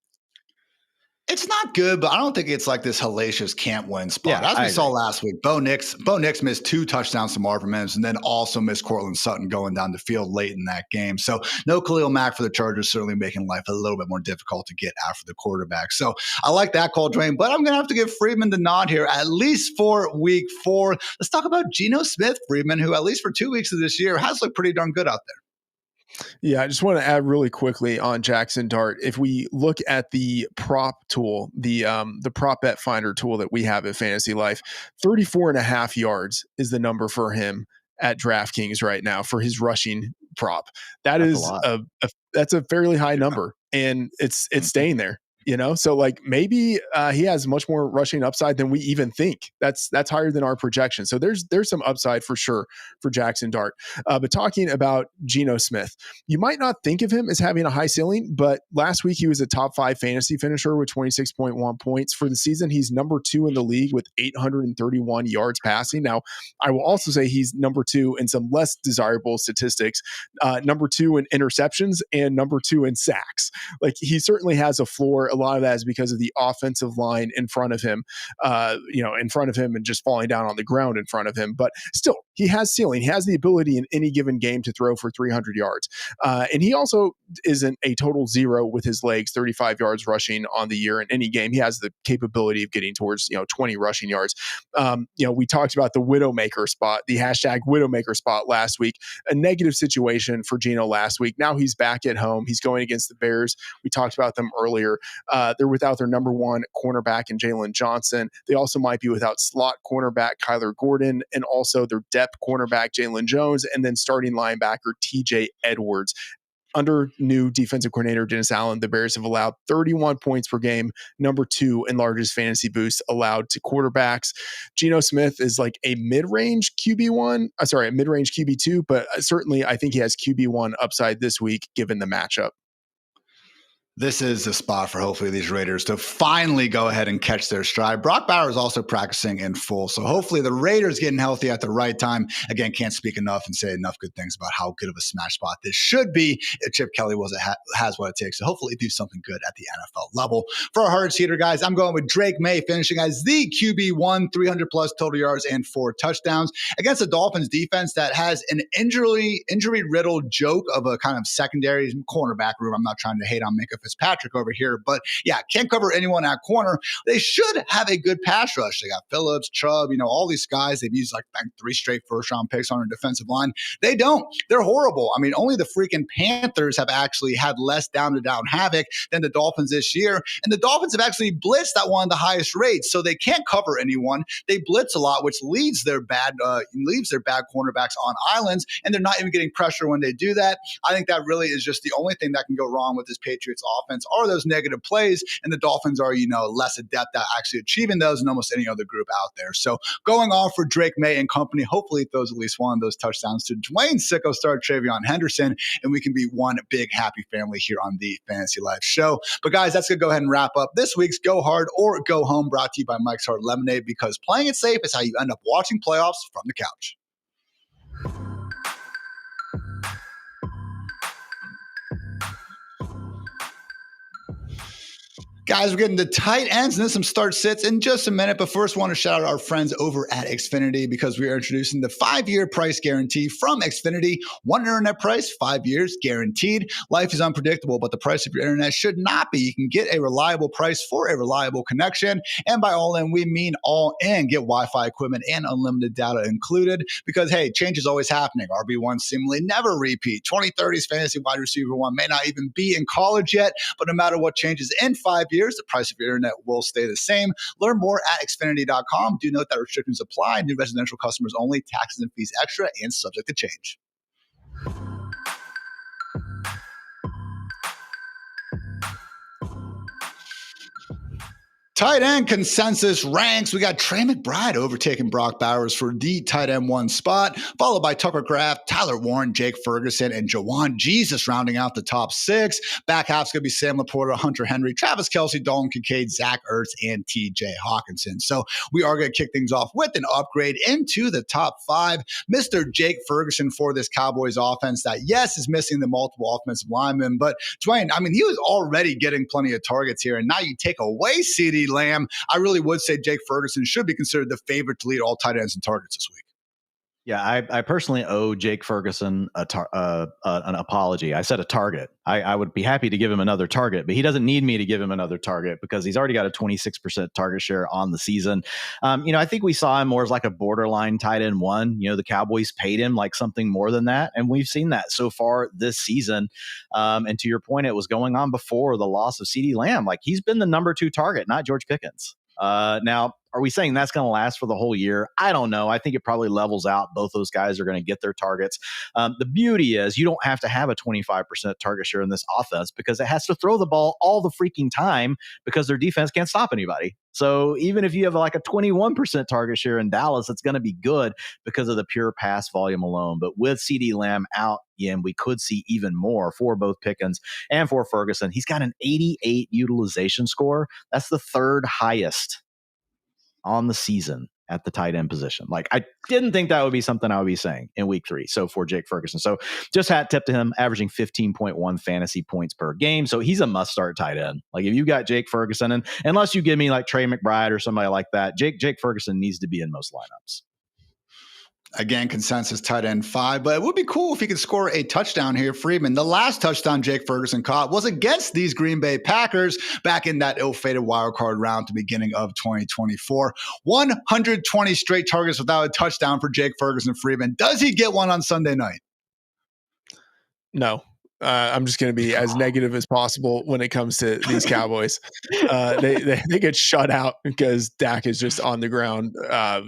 It's not good, but I don't think it's like this hellacious can't win spot.
Yeah,
as we saw last week, Bo Nix missed 2 touchdowns to Marvin Mims and then also missed Cortland Sutton going down the field late in that game. So no Khalil Mack for the Chargers, certainly making life a little bit more difficult to get after the quarterback. So I like that call, Dwain, but I'm going to have to give Freedman the nod here, at least for week 4. Let's talk about Geno Smith, Freedman, who at least for 2 weeks of this year has looked pretty darn good out there.
Yeah, I just want to add really quickly on Jaxson Dart. If we look at the prop tool, the prop bet finder tool that we have at Fantasy Life, 34.5 yards is the number for him at DraftKings right now for his rushing prop. That's a fairly high number, and it's staying there. So like maybe he has much more rushing upside than we even think. That's higher than our projection. So there's some upside for sure for Jaxson Dart. But talking about Geno Smith, you might not think of him as having a high ceiling, but last week he was a top 5 fantasy finisher with 26.1 points for the season. He's number 2 in the league with 831 yards passing. Now, I will also say he's number 2 in some less desirable statistics, number 2 in interceptions and number 2 in sacks. Like he certainly has a floor. A lot of that is because of the offensive line in front of him, and just falling down on the ground in front of him. But still, he has ceiling. He has the ability in any given game to throw for 300 yards. And he also isn't a total zero with his legs, 35 yards rushing on the year in any game. He has the capability of getting towards, 20 rushing yards. We talked about the Widowmaker spot, the hashtag Widowmaker spot last week, a negative situation for Geno last week. Now he's back at home. He's going against the Bears. We talked about them earlier. They're without their number 1 cornerback in Jalen Johnson. They also might be without slot cornerback Kyler Gordon and also their depth cornerback Jalen Jones and then starting linebacker TJ Edwards. Under new defensive coordinator Dennis Allen, the Bears have allowed 31 points per game, number 2 in largest fantasy boost allowed to quarterbacks. Geno Smith is like a mid-range QB2, but certainly I think he has QB1 upside this week given the matchup.
This is the spot for hopefully these Raiders to finally go ahead and catch their stride. Brock Bowers is also practicing in full. So hopefully the Raiders getting healthy at the right time. Again, can't speak enough and say enough good things about how good of a smash spot this should be if Chip Kelly has what it takes to hopefully do something good at the NFL level. For our hard seater, guys, I'm going with Drake May finishing as the QB1, 300 plus total yards and 4 touchdowns against the Dolphins defense that has an injury-riddled joke of a kind of secondary cornerback room. I'm not trying to hate on Minka Fitzpatrick over here, but yeah, can't cover anyone at corner. They should have a good pass rush. They got Phillips, Chubb, all these guys. They've used like 3 straight first-round picks on their defensive line. They don't. They're horrible. I mean, only the freaking Panthers have actually had less down-to-down havoc than the Dolphins this year, and the Dolphins have actually blitzed at one of the highest rates, so they can't cover anyone. They blitz a lot, which leaves their bad cornerbacks on islands, and they're not even getting pressure when they do that. I think that really is just the only thing that can go wrong with this Patriots offense are those negative plays, and the Dolphins are, less adept at actually achieving those than almost any other group out there. So going off for Drake May and company, hopefully it throws at least one of those touchdowns to Dwain Sicko star Travion Henderson, and we can be one big happy family here on the Fantasy Life Show. But guys, that's going to go ahead and wrap up this week's Go Hard or Go Home, brought to you by Mike's Hard Lemonade, because playing it safe is how you end up watching playoffs from the couch. Guys, we're getting to tight ends and then some start sits in just a minute. But first, I want to shout out our friends over at Xfinity because we are introducing the 5-year price guarantee from Xfinity. One internet price, 5 years guaranteed. Life is unpredictable, but the price of your internet should not be. You can get a reliable price for a reliable connection. And by all in, we mean all in. Get Wi-Fi equipment and unlimited data included because, hey, change is always happening. RB1 seemingly never repeat. 2030's fantasy wide receiver 1 may not even be in college yet, but no matter what changes in 5 years, the price of your internet will stay the same. Learn more at Xfinity.com. Do note that restrictions apply. New residential customers only. Taxes and fees extra and subject to change. Tight end consensus ranks. We got Trey McBride overtaking Brock Bowers for the tight end 1 spot, followed by Tucker Kraft, Tyler Warren, Jake Ferguson, and Jawan Jesus rounding out the top 6. Back half's going to be Sam Laporta, Hunter Henry, Travis Kelce, Dalton Kincaid, Zach Ertz, and TJ Hawkinson. So we are going to kick things off with an upgrade into the top 5. Mr. Jake Ferguson for this Cowboys offense that, yes, is missing the multiple offensive linemen, but Dwain, I mean, he was already getting plenty of targets here, and now you take away CeeDee Lamb. I really would say Jake Ferguson should be considered the favorite to lead all tight ends in targets this week.
Yeah, I personally owe Jake Ferguson an apology. I said a target. I would be happy to give him another target, but he doesn't need me to give him another target because he's already got a 26% target share on the season. I think we saw him more as like a borderline tight end 1. The Cowboys paid him like something more than that, and we've seen that so far this season. And to your point, it was going on before the loss of CeeDee Lamb. Like he's been the number 2 target, not George Pickens. Now, Are we saying that's going to last for the whole year? I don't know. I think it probably levels out. Both those guys are going to get their targets. The beauty is you don't have to have a 25% target share in this offense because it has to throw the ball all the freaking time because their defense can't stop anybody. So even if you have like a 21% target share in Dallas, it's going to be good because of the pure pass volume alone. But with CeeDee Lamb out, Ian, we could see even more for both Pickens and for Ferguson. He's got an 88 utilization score. That's the third highest on the season at the tight end position. Like, I didn't think that would be something I would be saying in week 3. So for Jake Ferguson. So just hat tip to him, averaging 15.1 fantasy points per game. So he's a must start tight end. Like, if you got Jake Ferguson, and unless you give me like Trey McBride or somebody like that, Jake Ferguson needs to be in most lineups.
Again, consensus tight end 5, but it would be cool if he could score a touchdown here. Freedman, the last touchdown Jake Ferguson caught was against these Green Bay Packers back in that ill-fated wildcard round at the beginning of 2024. 120 straight targets without a touchdown for Jake Ferguson. Freedman, does he get one on Sunday night?
No. I'm just going to be as negative as possible when it comes to these Cowboys. They get shut out because Dak is just on the ground,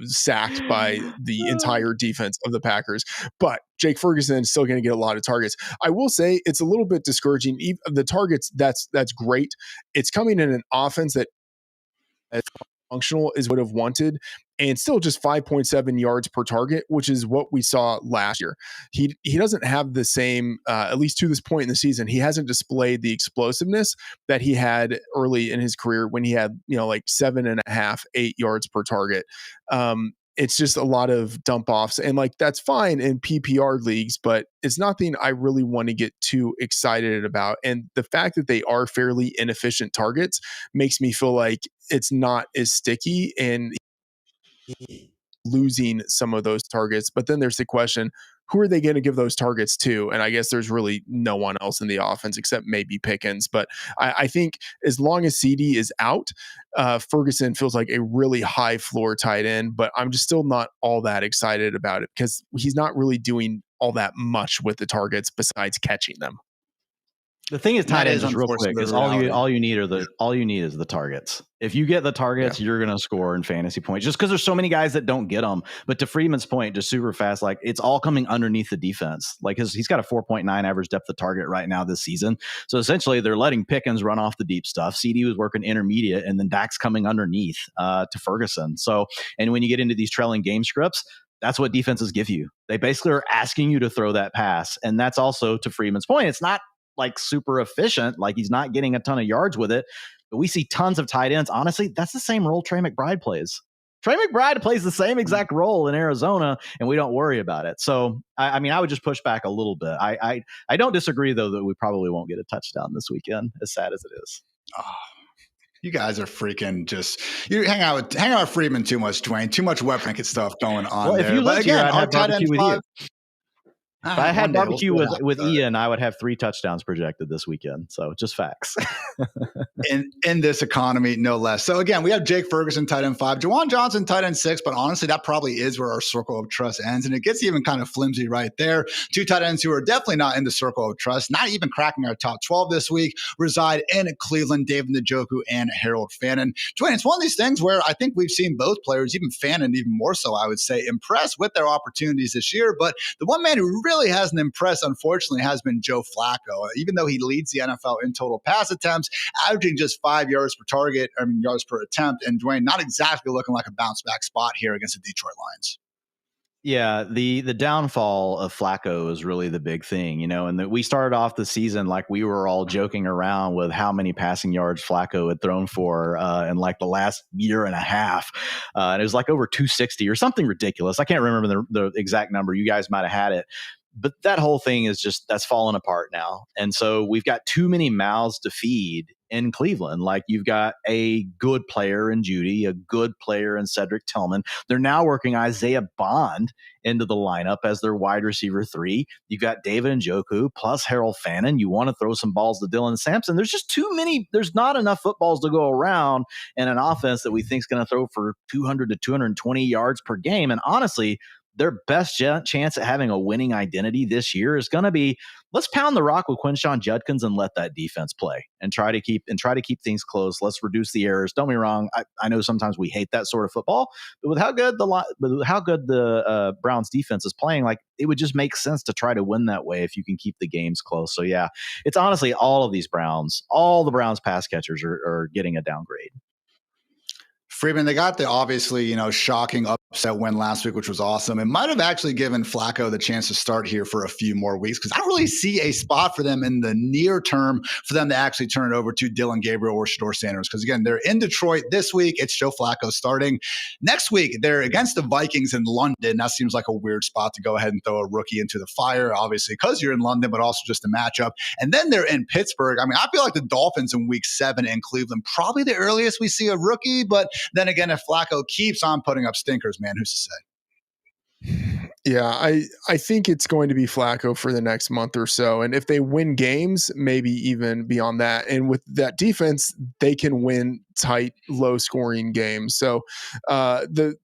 sacked by the entire defense of the Packers. But Jake Ferguson is still going to get a lot of targets. I will say it's a little bit discouraging. The targets, that's great. It's coming in an offense that as functional as would have wanted, and still just 5.7 yards per target, which is what we saw last year. He doesn't have the same, at least to this point in the season, he hasn't displayed the explosiveness that he had early in his career when he had, like 7.5, 8 yards per target. It's just a lot of dump offs, and like that's fine in PPR leagues, but it's nothing I really want to get too excited about. And the fact that they are fairly inefficient targets makes me feel like it's not as sticky and losing some of those targets. But then there's the question, who are they going to give those targets to? And I guess there's really no one else in the offense except maybe Pickens. But I think as long as CD is out, Ferguson feels like a really high floor tight end, but I'm just still not all that excited about it because he's not really doing all that much with the targets besides catching them.
The thing is, tight ends, just real quick, is all you need is the targets. If you get the targets, you're going to score in fantasy points just because there's so many guys that don't get them. But to Freedman's point, just super fast, like it's all coming underneath the defense. Like he's got a 4.9 average depth of target right now this season. So essentially they're letting Pickens run off the deep stuff. CD was working intermediate, and then Dak's coming underneath to Ferguson. So, and when you get into these trailing game scripts, that's what defenses give you. They basically are asking you to throw that pass. And that's also, to Freedman's point, it's not like super efficient, like he's not getting a ton of yards with it, but we see tons of tight ends. Honestly, that's the same role Trey McBride plays. Trey McBride plays the same exact role in Arizona, and we don't worry about it. So, I mean, I would just push back a little bit. I don't disagree, though, that we probably won't get a touchdown this weekend, as sad as it is.
Oh, you guys are freaking just you hang out with Freedman too much, Dwain. Too much weapon stuff going on.
Well,
there.
If you lived here, I'd have barbecue with you. If I had
One day
barbecue
we'll
with Ian, I would have 3 touchdowns projected this weekend. So just facts.
in this economy, no less. So again, we have Jake Ferguson, tight end 5, Juwan Johnson, tight end 6, but honestly, that probably is where our circle of trust ends. And it gets even kind of flimsy right there. 2 tight ends who are definitely not in the circle of trust, not even cracking our top 12 this week, reside in Cleveland, David Njoku and Harold Fannin. Dwain, it's one of these things where I think we've seen both players, even Fannin even more so, I would say, impress with their opportunities this year. But the one man who really hasn't impressed, unfortunately, has been Joe Flacco. Even though he leads the NFL in total pass attempts, averaging just 5 yards per target, yards per attempt. And Dwain, not exactly looking like a bounce back spot here against the Detroit Lions.
Yeah, the downfall of Flacco is really the big thing, and we started off the season like we were all joking around with how many passing yards Flacco had thrown for in like the last year and a half. And it was like over 260 or something ridiculous. I can't remember the exact number. You guys might have had it. But that whole thing is that's fallen apart now. And so we've got too many mouths to feed in Cleveland. Like you've got a good player in Judy, a good player in Cedric Tillman. They're now working Isaiah Bond into the lineup as their wide receiver 3. You've got David Njoku plus Harold Fannin. You want to throw some balls to Dylan Sampson. There's just too many. There's not enough footballs to go around in an offense that we think is going to throw for 200 to 220 yards per game. And honestly, their best chance at having a winning identity this year is going to be let's pound the rock with Quinshon Judkins and let that defense play and try to keep things close. Let's reduce the errors. Don't be wrong. I know sometimes we hate that sort of football, but with how good the Browns defense is playing, like, it would just make sense to try to win that way if you can keep the games close. So yeah, it's honestly all the Browns pass catchers are getting a downgrade.
Freedman, they got the obviously, shocking upset win last week, which was awesome. It might have actually given Flacco the chance to start here for a few more weeks, because I don't really see a spot for them in the near term for them to actually turn it over to Dylan Gabriel or Shedeur Sanders. Because again, they're in Detroit this week. It's Joe Flacco starting. Next week, they're against the Vikings in London. That seems like a weird spot to go ahead and throw a rookie into the fire, obviously, because you're in London, but also just a matchup. And then they're in Pittsburgh. I mean, I feel like the Dolphins in week 7 in Cleveland, probably the earliest we see a rookie, but then again, if Flacco keeps on putting up stinkers, man, who's to say?
Yeah, I think it's going to be Flacco for the next month or so. And if they win games, maybe even beyond that. And with that defense, they can win tight, low-scoring games. So the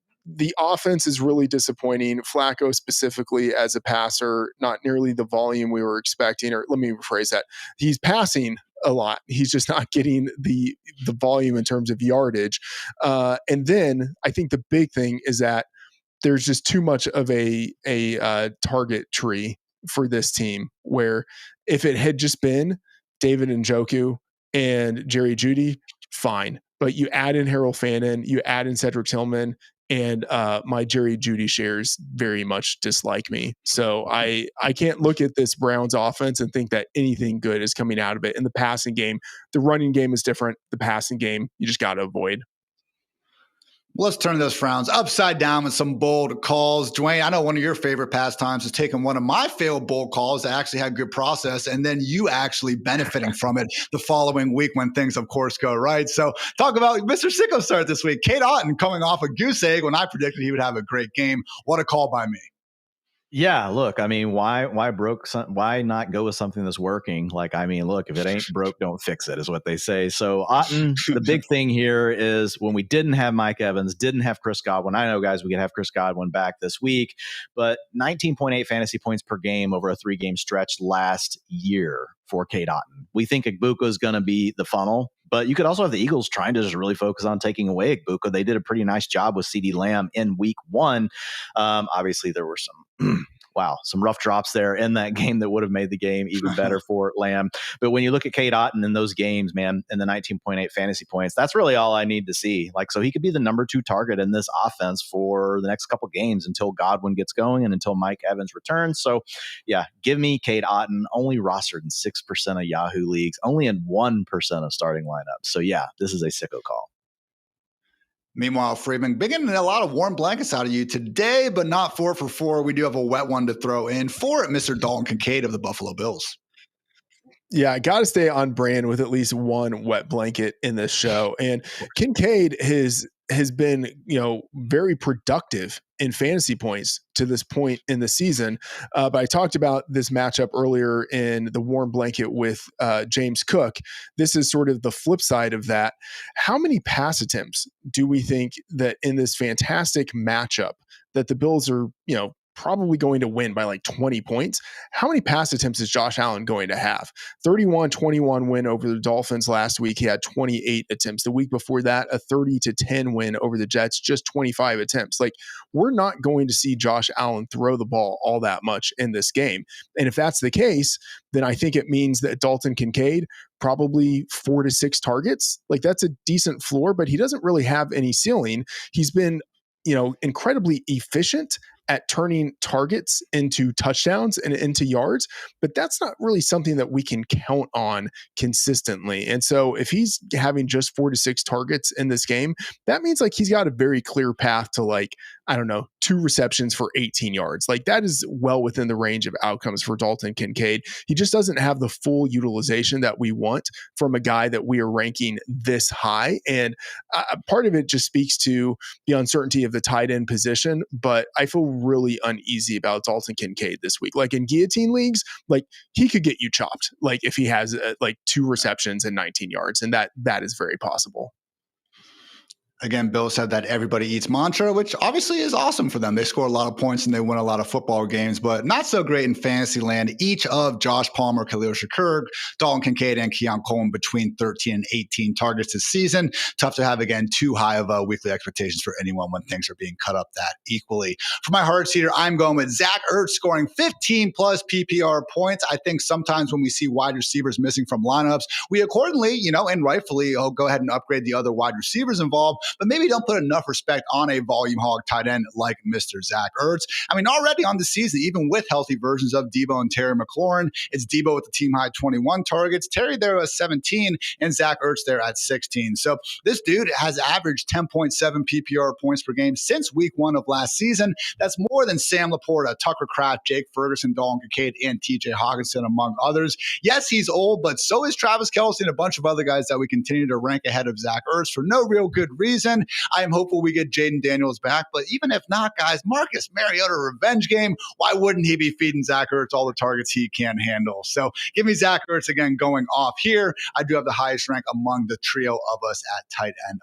offense is really disappointing. Flacco specifically as a passer, not nearly the volume we were expecting. Or let me rephrase that. He's passing a lot. He's just not getting the volume in terms of yardage. And then I think the big thing is that there's just too much of a target tree for this team, where if it had just been David Njoku and Jerry Jeudy, fine. But you add in Harold Fannin, you add in Cedric Tillman, and my Jerry Jeudy shares very much dislike me. So I can't look at this Browns offense and think that anything good is coming out of it. In the passing game, the running game is different. The passing game, you just got to avoid.
Let's turn those frowns upside down with some bold calls. Dwain, I know one of your favorite pastimes is taking one of my failed bold calls that actually had good process, and then you actually benefiting from it the following week when things, of course, go right. So talk about Mr. Sicko start this week. Cade Otton coming off a goose egg when I predicted he would have a great game. What a call by me.
Yeah, look, I mean, why not go with something that's working? Like, I mean, look, if it ain't broke, don't fix it, is what they say. So Otton, the big thing here is when we didn't have Mike Evans, didn't have Chris Godwin. I know, guys, we could have Chris Godwin back this week, but 19.8 fantasy points per game over a 3-game stretch last year for Cade Otton. We think Igbuka is going to be the funnel, but you could also have the Eagles trying to just really focus on taking away Igbuka. They did a pretty nice job with CeeDee Lamb in week 1. Obviously, there were some rough drops there in that game that would have made the game even better for Lamb. But when you look at Cade Otton in those games, man, in the 19.8 fantasy points, that's really all I need to see. Like, so he could be the number 2 target in this offense for the next couple games until Godwin gets going and until Mike Evans returns. So yeah, give me Cade Otton, only rostered in 6% of Yahoo leagues, only in 1% of starting lineups. So yeah, this is a sicko call.
Meanwhile, Freedman, been getting a lot of warm blankets out of you today, but not 4 for 4. We do have a wet one to throw in for it, Mr. Dalton Kincaid of the Buffalo Bills.
Yeah, I got to stay on brand with at least one wet blanket in this show. And Kincaid has been, very productive in fantasy points to this point in the season. But I talked about this matchup earlier in the warm blanket with James Cook. This is sort of the flip side of that. How many pass attempts do we think that in this fantastic matchup that the Bills are, probably going to win by like 20 points? How many pass attempts is Josh Allen going to have? 31-21 win over the Dolphins last week. He had 28 attempts. The week before that, a 30-10 win over the Jets, just 25 attempts. Like, we're not going to see Josh Allen throw the ball all that much in this game. And if that's the case, then I think it means that Dalton Kincaid, probably 4 to 6 targets. Like, that's a decent floor, but he doesn't really have any ceiling. He's been, incredibly efficient at turning targets into touchdowns and into yards, but that's not really something that we can count on consistently. And so if he's having just 4 to 6 targets in this game, that means like he's got a very clear path to, like, I don't know, 2 receptions for 18 yards. Like, that is well within the range of outcomes for Dalton Kincaid. He just doesn't have the full utilization that we want from a guy that we are ranking this high. And part of it just speaks to the uncertainty of the tight end position, but I feel really uneasy about Dalton Kincaid this week. Like, in guillotine leagues, like, he could get you chopped, like, if he has like 2 receptions and 19 yards, and that is very possible.
Again, Bill said that everybody eats mantra, which obviously is awesome for them. They score a lot of points and they win a lot of football games, but not so great in fantasy land. Each of Josh Palmer, Khalil Shakur, Dalton Kincaid, and Keon Coleman between 13 and 18 targets this season. Tough to have, again, too high of weekly expectations for anyone when things are being cut up that equally. For my hard seater, I'm going with Zach Ertz scoring 15 plus PPR points. I think sometimes when we see wide receivers missing from lineups, we accordingly, and rightfully, go ahead and upgrade the other wide receivers involved, but maybe don't put enough respect on a volume hog tight end like Mr. Zach Ertz. I mean, already on the season, even with healthy versions of Debo and Terry McLaurin, it's Debo with the team high 21 targets, Terry there at 17, and Zach Ertz there at 16. So this dude has averaged 10.7 PPR points per game since week 1 of last season. That's more than Sam Laporta, Tucker Kraft, Jake Ferguson, Dalton Kincaid, and TJ Hawkinson, among others. Yes, he's old, but so is Travis Kelce and a bunch of other guys that we continue to rank ahead of Zach Ertz for no real good reason. I am hopeful we get Jaden Daniels back, but even if not, guys, Marcus Mariota revenge game, why wouldn't he be feeding Zach Ertz all the targets he can handle? So give me Zach Ertz again going off here. I do have the highest rank among the trio of us at tight end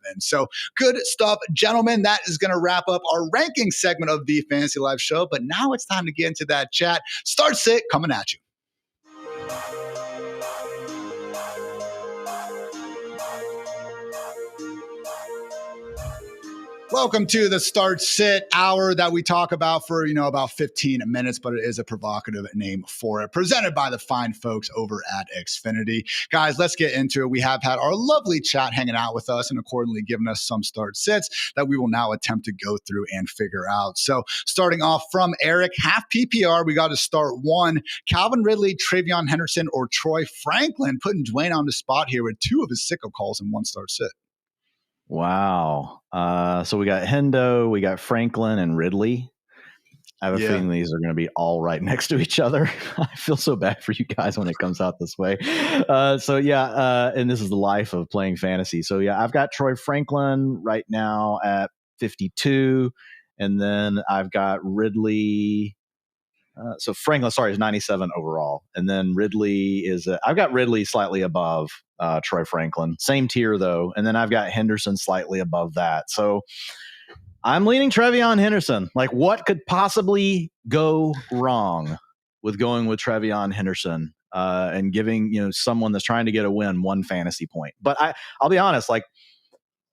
11. So good stuff, gentlemen. That is going to wrap up our ranking segment of the Fantasy Live show, but now it's time to get into that chat. Start sit coming at you. Welcome to the Start Sit hour that we talk about for, about 15 minutes, but it is a provocative name for it. Presented by the fine folks over at Xfinity. Guys, let's get into it. We have had our lovely chat hanging out with us and accordingly given us some start sits that we will now attempt to go through and figure out. So starting off from Eric, half PPR, we got to start one. Calvin Ridley, Travion Henderson, or Troy Franklin, putting Dwain on the spot here with 2 of his sicko calls in one start sit.
Wow. So we got Hendo, we got Franklin and Ridley. I have a feeling these are going to be all right next to each other. I feel so bad for you guys when it comes out this way. And this is the life of playing fantasy. So yeah, I've got Troy Franklin right now at 52. And then I've got Ridley. So Franklin, is 97 overall. And then Ridley I've got Ridley slightly above Troy Franklin. Same tier though. And then I've got Henderson slightly above that. So I'm leaning Travion Henderson. Like, what could possibly go wrong with going with Travion Henderson and giving, someone that's trying to get a win 1 fantasy point? But I'll be honest, like,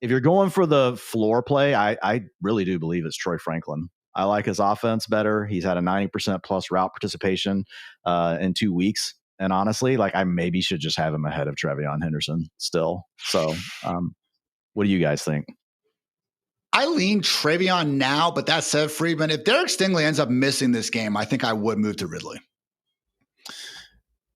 if you're going for the floor play, I really do believe it's Troy Franklin. I like his offense better. He's had a 90% plus route participation in 2 weeks. And honestly, like, I maybe should just have him ahead of Travion Henderson still. So what do you guys think?
I lean Travion now, but that said, Freedman, if Derek Stingley ends up missing this game, I think I would move to Ridley.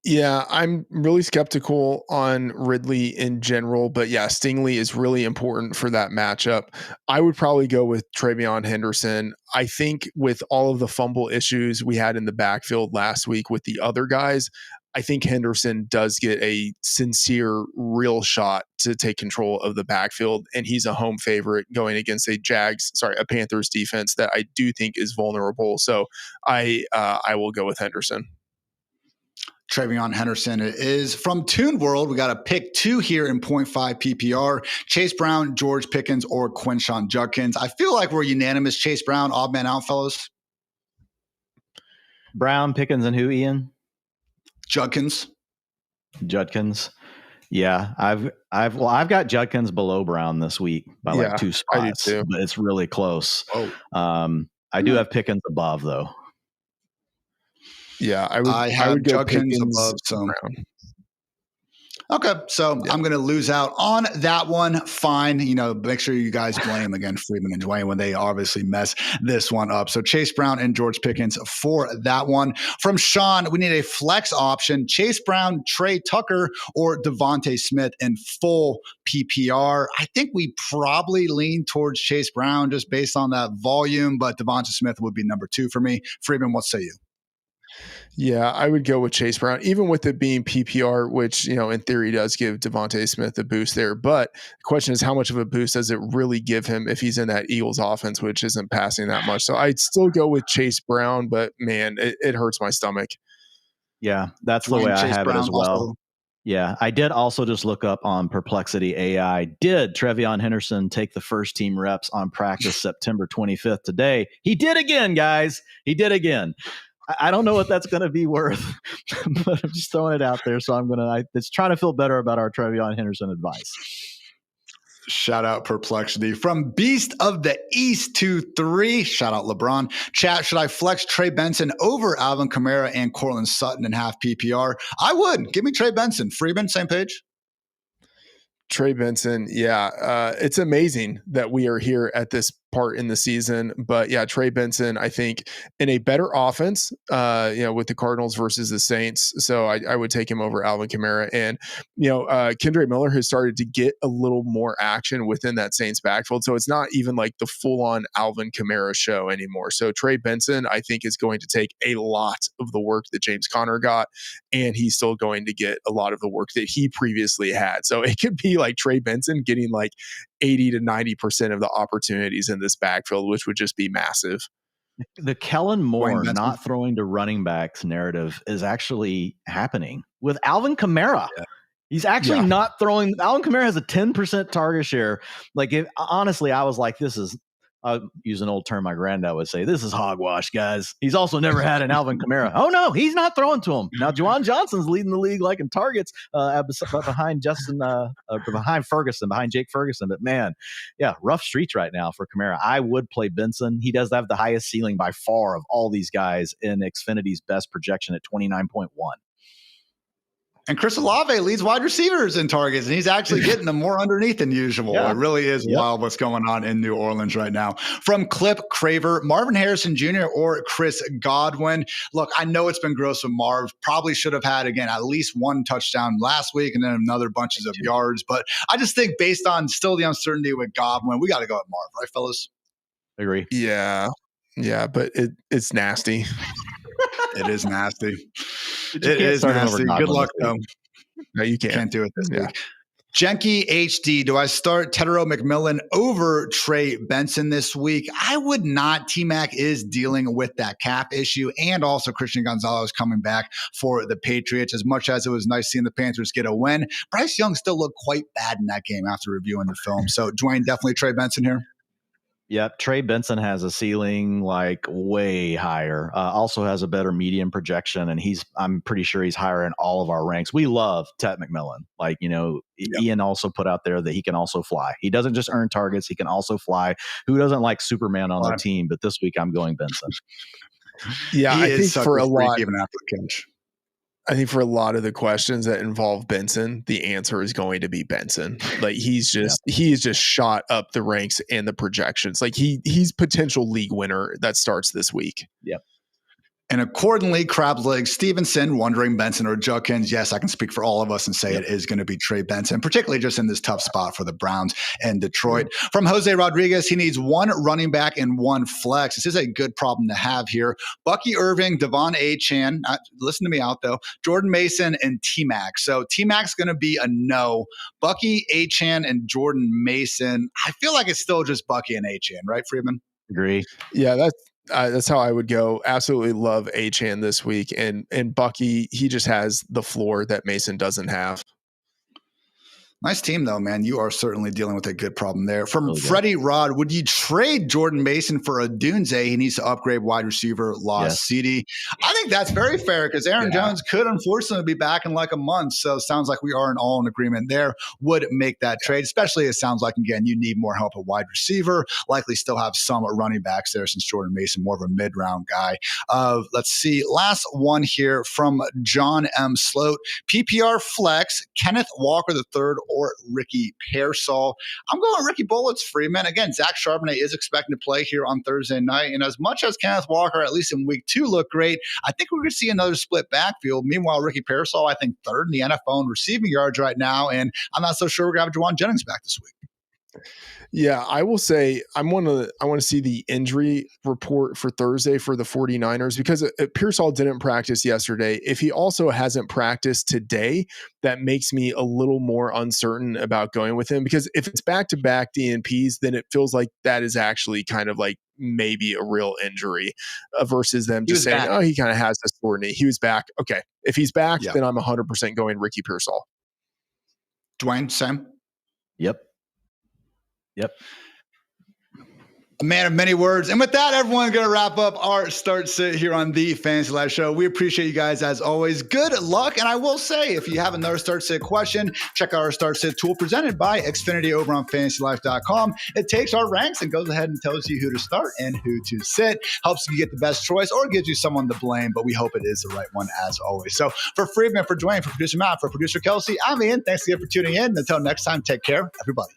Yeah, I'm really skeptical on Ridley in general, but yeah, Stingley is really important for that matchup. I would probably go with Travion Henderson. I think with all of the fumble issues we had in the backfield last week with the other guys, I think Henderson does get a sincere, real shot to take control of the backfield, and he's a home favorite going against a Panthers defense that I do think is vulnerable. So I will go with Henderson.
Travion Henderson is from Toon World. We got to pick 2 here in 0.5 PPR. Chase Brown, George Pickens, or Quinshon Judkins. I feel like we're unanimous. Chase Brown, odd man out, fellas.
Brown, Pickens, and who, Ian?
Judkins.
Yeah, I've got Judkins below Brown this week by like 2 spots, but it's really close. I do have Pickens above though.
Yeah, I would go
Judkins
Pickens
above some.
Brown.
Okay, so I'm going to lose out on that one. Fine. Make sure you guys blame, again, Freedman and Dwain when they obviously mess this one up. So Chase Brown and George Pickens for that one. From Sean, we need a flex option. Chase Brown, Trey Tucker, or Devontae Smith in full PPR. I think we probably lean towards Chase Brown just based on that volume, but Devontae Smith would be number 2 for me. Freedman, what say you?
Yeah, I would go with Chase Brown, even with it being PPR, which, in theory does give Devontae Smith a boost there. But the question is, how much of a boost does it really give him if he's in that Eagles offense, which isn't passing that much? So I'd still go with Chase Brown, but man, it hurts my stomach.
Yeah, that's the way I have it as well. Yeah, I did also just look up on Perplexity AI. Did Trevion Henderson take the first team reps on practice September 25th today? He did again, guys. He did again. I don't know what that's going to be worth, but I'm just throwing it out there. So it's trying to feel better about our Trevion Henderson advice.
Shout out Perplexity. From Beast of the East to 3. Shout out LeBron. Chat, should I flex Trey Benson over Alvin Kamara and Cortland Sutton in half PPR? I would. Give me Trey Benson. Freedman, same page?
Trey Benson, yeah. It's amazing that we are here at this part in the season. But yeah, Trey Benson, I think in a better offense, with the Cardinals versus the Saints. So I would take him over Alvin Kamara. And, Kendre Miller has started to get a little more action within that Saints backfield. So it's not even like the full-on Alvin Kamara show anymore. So Trey Benson, I think, is going to take a lot of the work that James Conner got, and he's still going to get a lot of the work that he previously had. So it could be like Trey Benson getting like 80 to 90% of the opportunities in this backfield, which would just be massive.
The Kellen Moore not throwing to running backs narrative is actually happening with Alvin Kamara. Yeah. He's actually not throwing. Alvin Kamara has a 10% target share. Honestly, I was like, I'll use an old term my granddad would say, this is hogwash, guys. He's also never had an Alvin Kamara. Oh, no, he's not throwing to him. Now, Juwan Johnson's leading the league in targets behind behind Jake Ferguson. But, man, rough streets right now for Kamara. I would play Benson. He does have the highest ceiling by far of all these guys in Xfinity's best projection at 29.1.
And Chris Olave leads wide receivers in targets, and he's actually getting them more underneath than usual. Yeah. It really is wild what's going on in New Orleans right now. From Clip Craver, Marvin Harrison Jr. or Chris Godwin. Look, I know it's been gross with Marv. Probably should have had, again, at least one touchdown last week and then another bunches of yards. But I just think based on still the uncertainty with Godwin, we got to go with Marv, right, fellas?
Agree.
Yeah, but it's nasty.
It is nasty. It is nasty. Good luck, though.
No, you can't
do it this week. Jenky HD, do I start Tedero McMillan over Trey Benson this week? I would not. T-Mac is dealing with that cap issue, and also Christian Gonzalez coming back for the Patriots. As much as it was nice seeing the Panthers get a win, Bryce Young still looked quite bad in that game after reviewing the film. So, Dwain, definitely Trey Benson here.
Yep. Trey Benson has a ceiling way higher. Also has a better median projection, and I'm pretty sure he's higher in all of our ranks. We love Tet McMillan. Ian also put out there that he can also fly. He doesn't just earn targets. He can also fly. Who doesn't like Superman on their team? But this week I'm going Benson.
Yeah, I think for a lot,
even after the catch.
I think for a lot of the questions that involve Benson, the answer is going to be Benson. He's just shot up the ranks and the projections. He's potential league winner that starts this week.
Yep.
And accordingly, Crab's Leg Stevenson wondering Benson or Judkins. Yes, I can speak for all of us and say it is going to be Trey Benson, particularly just in this tough spot for the Browns and Detroit. From Jose Rodriguez, he needs one running back and one flex. This is a good problem to have here. Bucky Irving, Devon Achane, listen to me out though, Jordan Mason, and T-Mac. So T-Mac's going to be a no. Bucky, Achane, and Jordan Mason. I feel like it's still just Bucky and Achane, right, Freedman?
Agree.
Yeah, that's how I would go. Absolutely love Achane this week. And Bucky, he just has the floor that Mason doesn't have.
Nice team, though, man. You are certainly dealing with a good problem there. From Freddie Rod, would you trade Jordan Mason for a Dunze? He needs to upgrade wide receiver, lost CD. I think that's very fair because Aaron Jones could unfortunately be back in a month. So it sounds like we are all in agreement there. Would make that trade, especially it sounds like, again, you need more help at wide receiver. Likely still have some running backs there since Jordan Mason, more of a mid-round guy. Let's see. Last one here from John M. Sloat. PPR flex, Kenneth Walker III or Ricky Pearsall. I'm going Ricky Bullets, Freeman. Again, Zach Charbonnet is expecting to play here on Thursday night. And as much as Kenneth Walker, at least in week 2, looked great, I think we're going to see another split backfield. Meanwhile, Ricky Pearsall, I think, third in the NFL in receiving yards right now. And I'm not so sure we're going to have Juwan Jennings back this week.
Yeah, I will say I want to see the injury report for Thursday for the 49ers because Pearsall didn't practice yesterday. If he also hasn't practiced today, that makes me a little more uncertain about going with him because if it's back-to-back DNPs, then it feels like that is actually kind of maybe a real injury versus them just saying, he kind of has this sore knee. He was back. Okay. If he's back, then I'm 100% going Ricky Pearsall.
Dwain, same?
Yep.
A man of many words. And with that, everyone's going to wrap up our Start Sit here on the Fantasy Life Show. We appreciate you guys as always. Good luck. And I will say, if you have another Start Sit question, check out our Start Sit tool presented by Xfinity over on fantasylife.com. It takes our ranks and goes ahead and tells you who to start and who to sit. Helps you get the best choice or gives you someone to blame, but we hope it is the right one as always. So for Freedman, for Dwain, for producer Matt, for producer Kelsey, I'm Ian. Thanks again for tuning in. Until next time, take care, everybody.